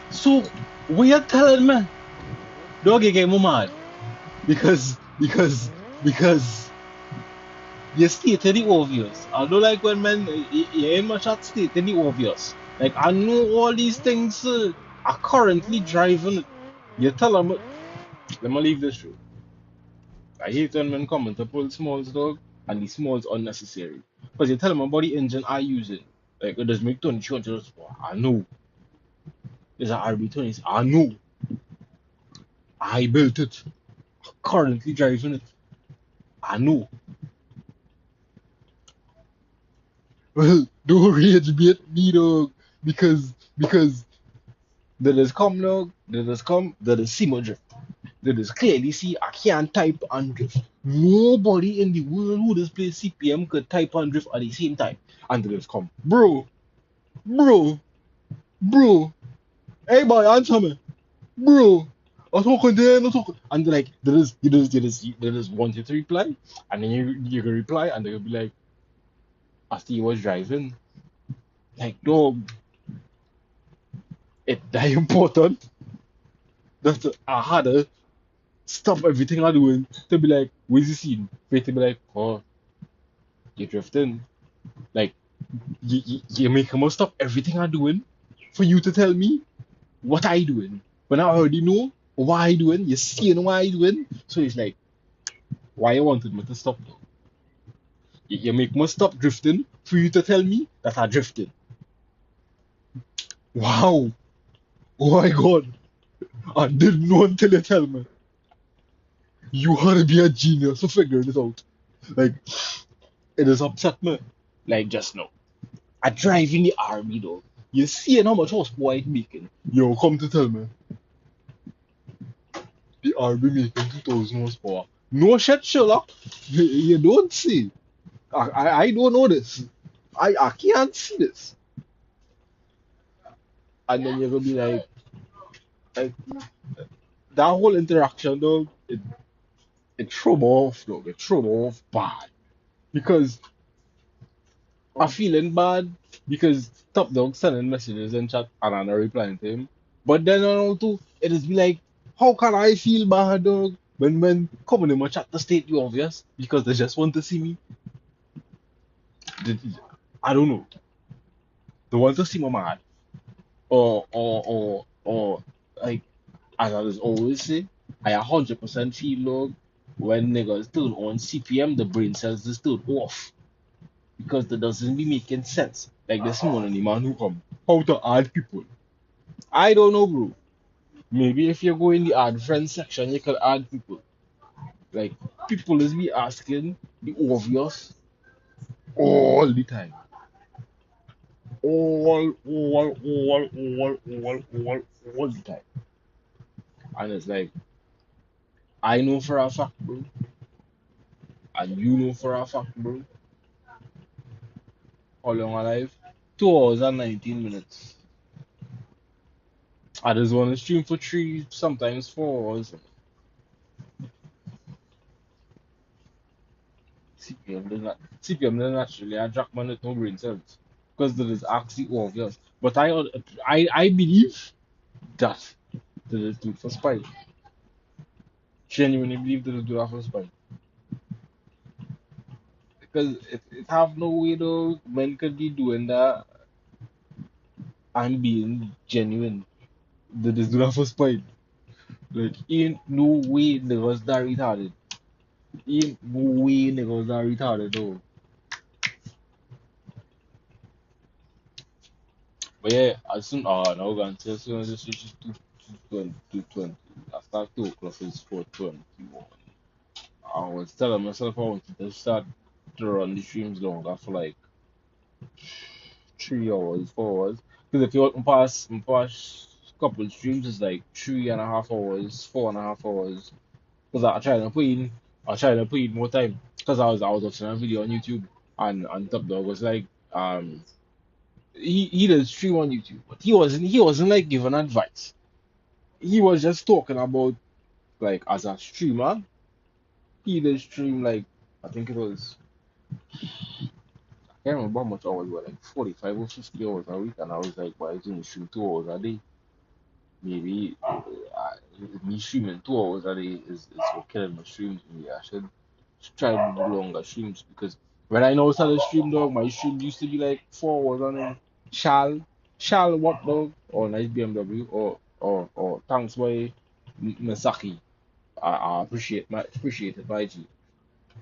So, what you telling me? Dog, you get me mad. Because because because you stated the obvious. I don't like when men you ain't much at stating the obvious. Like I know all these things are currently driving. You tell them, let me leave this show. I hate when men come to pull smalls dog and the smalls unnecessary. Because you tell them about the engine I using. Like it does make 2200 horsepower. I know. It's an RB20. I know. I built it. Currently driving it. I know. Well, don't rage bait me dog. Because that has come now, that has come, that is see my drift. That is clearly see I can't type and drift. Nobody in the world who does play CPM could type and drift at the same time. And that has come. Bro, bro. Hey boy, answer me. Bro. I'm talking there, I'm talking. And like there is wanted to reply. And then you can reply and they'll be like, after you was driving. Like dog, it that important. That I had to stop everything I'm doing to be like, where's the scene? For it to be like, oh, you're drifting. Like, you make me stop everything I'm doing for you to tell me what I doing. When I already know what I doing, you seeing what I doing. So it's like, why you wanted me to stop though? You make me stop drifting for you to tell me that I drifted. Wow. Oh my god. I didn't know until you tell me. You had to be a genius to figure this out. Like, it has upset me. Like, just now. I drive in the army though. You see how much horsepower it making. Yo, come to tell me. The army making 2000 horsepower. No shit, Sherlock. You don't see. I don't know this. I can't see this. And then you're gonna be like that whole interaction though, it threw me off though. It threw me off bad. Because I'm feeling bad because Top Dog sending messages in chat and I'm not replying to him. But then I know too, it is be like, how can I feel bad, dog? When coming in my chat to state the obvious because they just want to see me. They- I don't know. They want to see me mad. Or like as I was always say, I 100% feel dog when niggas still on CPM the brain cells is still off. Because that doesn't be making sense. Like this morning, the man who come, how to add people. I don't know, bro. Maybe if you go in the add friends section, you can add people. Like people is be asking the obvious all the time. All the time. And it's like I know for a fact, bro, and you know for a fact, bro, how long alive? 2 hours and 19 minutes. I just want to stream for 3, sometimes 4 hours. CPM doesn't actually attract money to brain cells because that is actually obvious. But I believe that that is do it for spite. Genuinely believe that is do that for spite because it have no way though men could be doing that and being genuine. That is do that for spite. Like ain't no way niggas that retarded. Ain't no way niggas that retarded though. But yeah, as soon now we're gonna tell as soon as it's 220. I start 2 o'clock, it's 4:21. I was telling myself I wanted to start to run the streams longer for like 3 hours, 4 hours. Because if you want to pass couple streams, it's like 3.5 hours, 4.5 hours. Because I trying to put in more time. Because I was watching a video on YouTube and Top Dog was like, he does stream on YouTube, but he wasn't like giving advice. He was just talking about like as a streamer, he did stream like I think it was I can't remember how much hours were like 45 or 50 hours a week, and I was like, why is he stream 2 hours a day? Maybe me streaming 2 hours a day is what killing my streams for me. I should try to do longer streams because when I know started stream dog, my stream used to be like 4 hours on it. Shall what dog or nice BMW or thanks by Masaki. I appreciate it by G.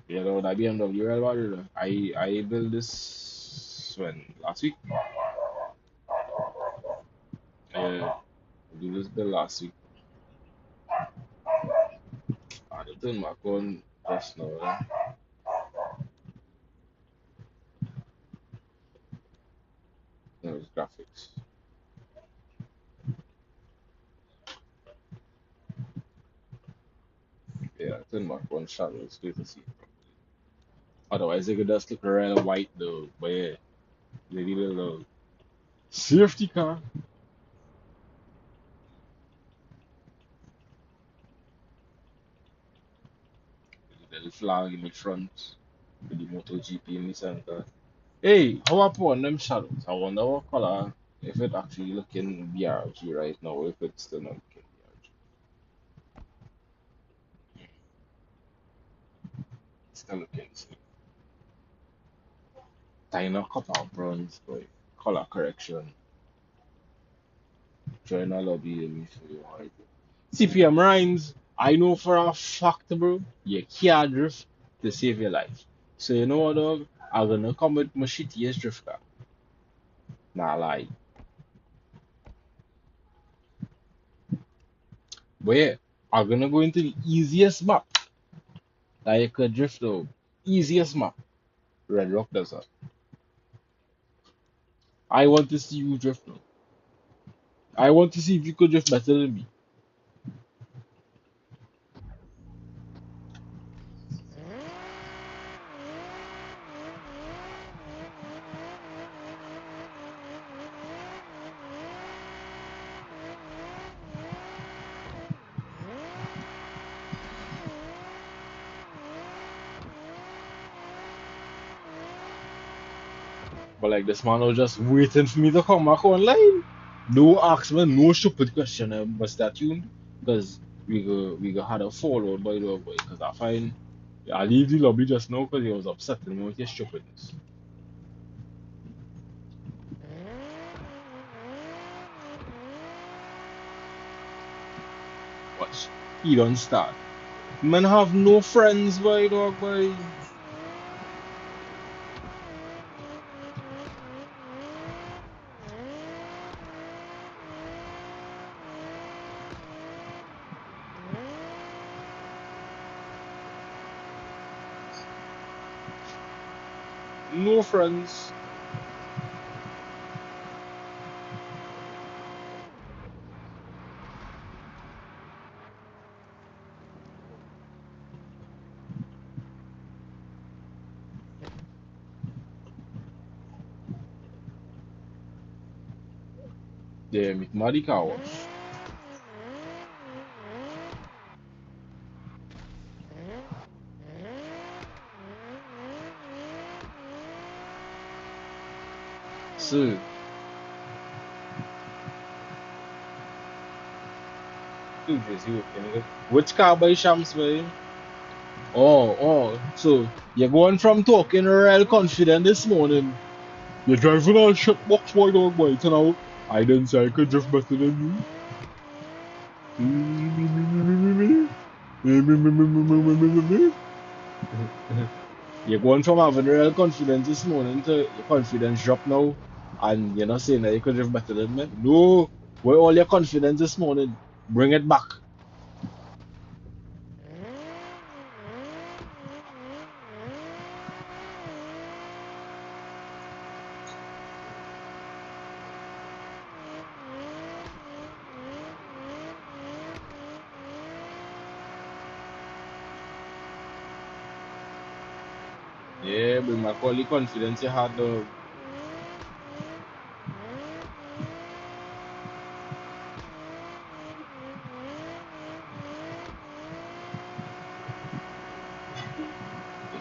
You know that BMW real about it. I built this when last week. Uh, do this build last week. I did turn my phone just now. It's graphics. Yeah, turn my phone shadows to see. Otherwise, it could just look real white though. But yeah, the little safety car. The little flag in the front with the MotoGP in the center. Hey, how about them shadows? I wonder what color, if it actually looking BRG right now, if it's still not looking BRG. It's still looking same. Tiny copper bronze, boy. Color correction. Join a lobby, let me show you how I do. CPM rhymes, I know for a fact, bro, you can't drift to save your life. So you know what, dog? I'm gonna come with my shittiest drift car. Nah, lie. But yeah, I'm gonna go into the easiest map that you could drift though. Easiest map. Red Rock Desert. I want to see you drift now. I want to see if you could drift better than me. But like this man was just waiting for me to come back online. No ask me no stupid question but stay tuned. Because we go had a fallout by the way boy. Because I find I leave the lobby just now because he was upsetting me with his stupidness. Watch. He don't start. Man have no friends boy dog boy. No friends. Yeah, meet Muddy car wash. So too busy with nigga. Which car by Shams boy? So you're going from talking real confident this morning. You're driving a shit box boy dog boy. So now I didn't say I could drift better than you. You're going from having real confidence this morning to your confidence drop now, and you're not saying that you could drift better than me. No, where all your confidence this morning? Bring it back. Yeah, bring back all the confidence you had. You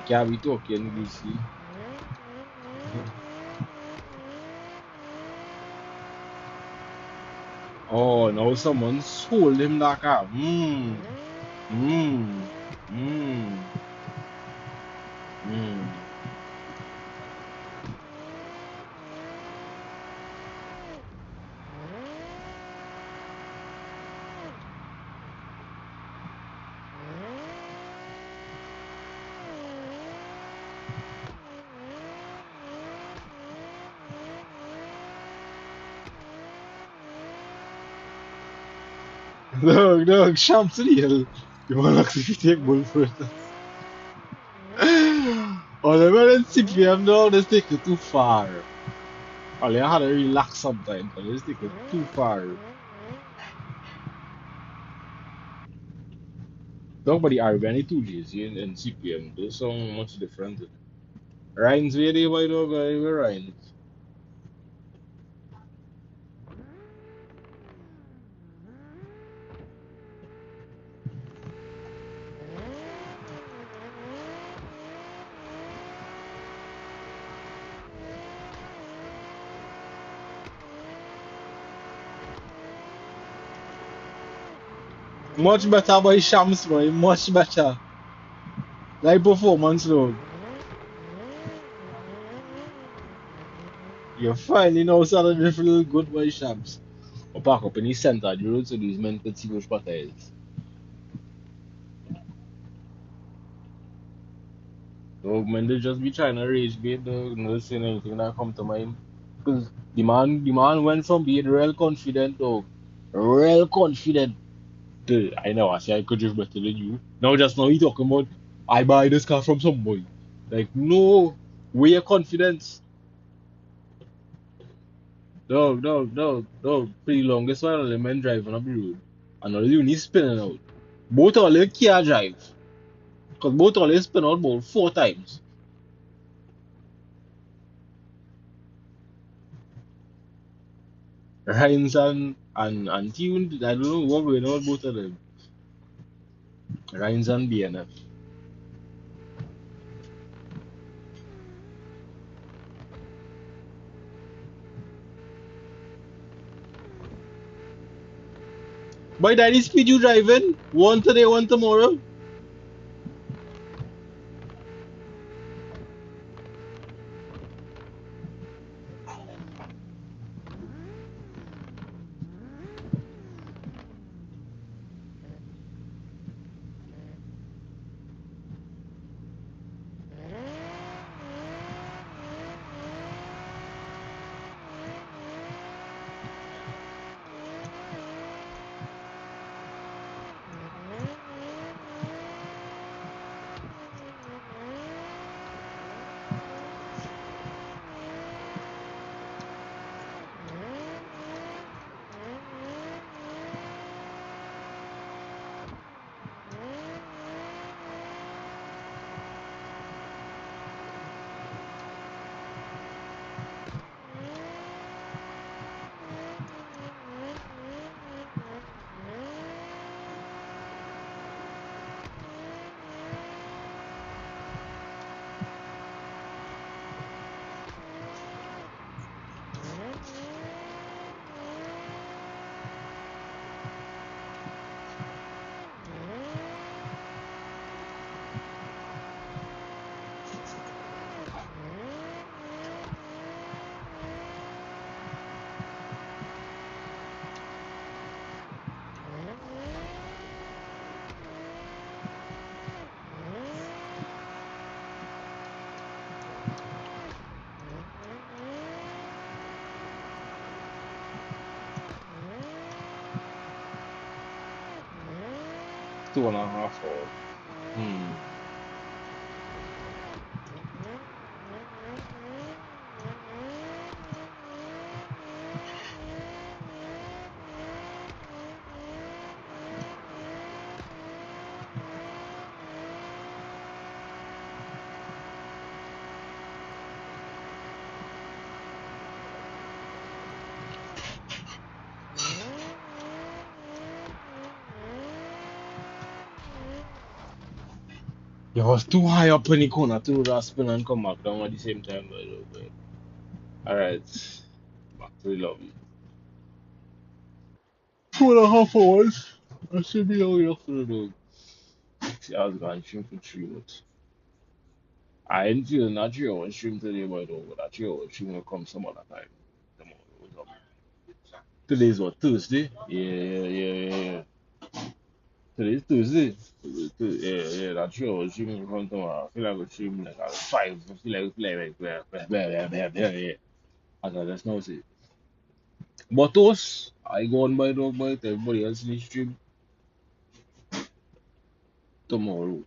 can't be talking, DC. Oh, now someone sold him that car. Hmm. Hmm. Hmm. Look, Shams in here. You want to actually take bull for it? Oh, the man in CPM now, this take it too far. Oh, I had to relax sometimes, but this take it too far. Talk about the Arabian too lazy in CPM. Those so much different. Ryan's very wide dog, Ryan's. Much better by Shams, boy. Much better. Like performance, though. You're fine, you know, so that feel good by Shams. Or park up in the center of the road so these men could see which part it is. So, man, they just be trying to rage bait, though. No saying anything that come to mind. Because the man went from being real confident, though. Real confident. I know, I say I could drive better than you. Now he talking about, I buy this car from some boy. Like, no. Where your confidence? Dog. Pretty long. This one, the men driving up the road. And all you need spinning out. Both all you can't drive. Because both all you spin out about 4 times. Hines and Tune, I don't know what going on both of them. Hines and BNF. By daddy speed you driving? One today, one tomorrow? Two and a half hours. Hmm. You was too high up in the corner to spin and come back down at the same time, by the way. Alright. Back to the lobby. 2.5 hours. I should be all after the See, I was going to stream for 3 months. I ain't feeling not sure when stream today, but over that sure when stream will come some other time. Tomorrow. Today's what, Thursday? Yeah. Today's Tuesday. Yeah, that's sure stream will come tomorrow. I feel like we're streaming like at 5. I feel like, as I just know it. But us, I go on my dog, but everybody else in the stream tomorrow.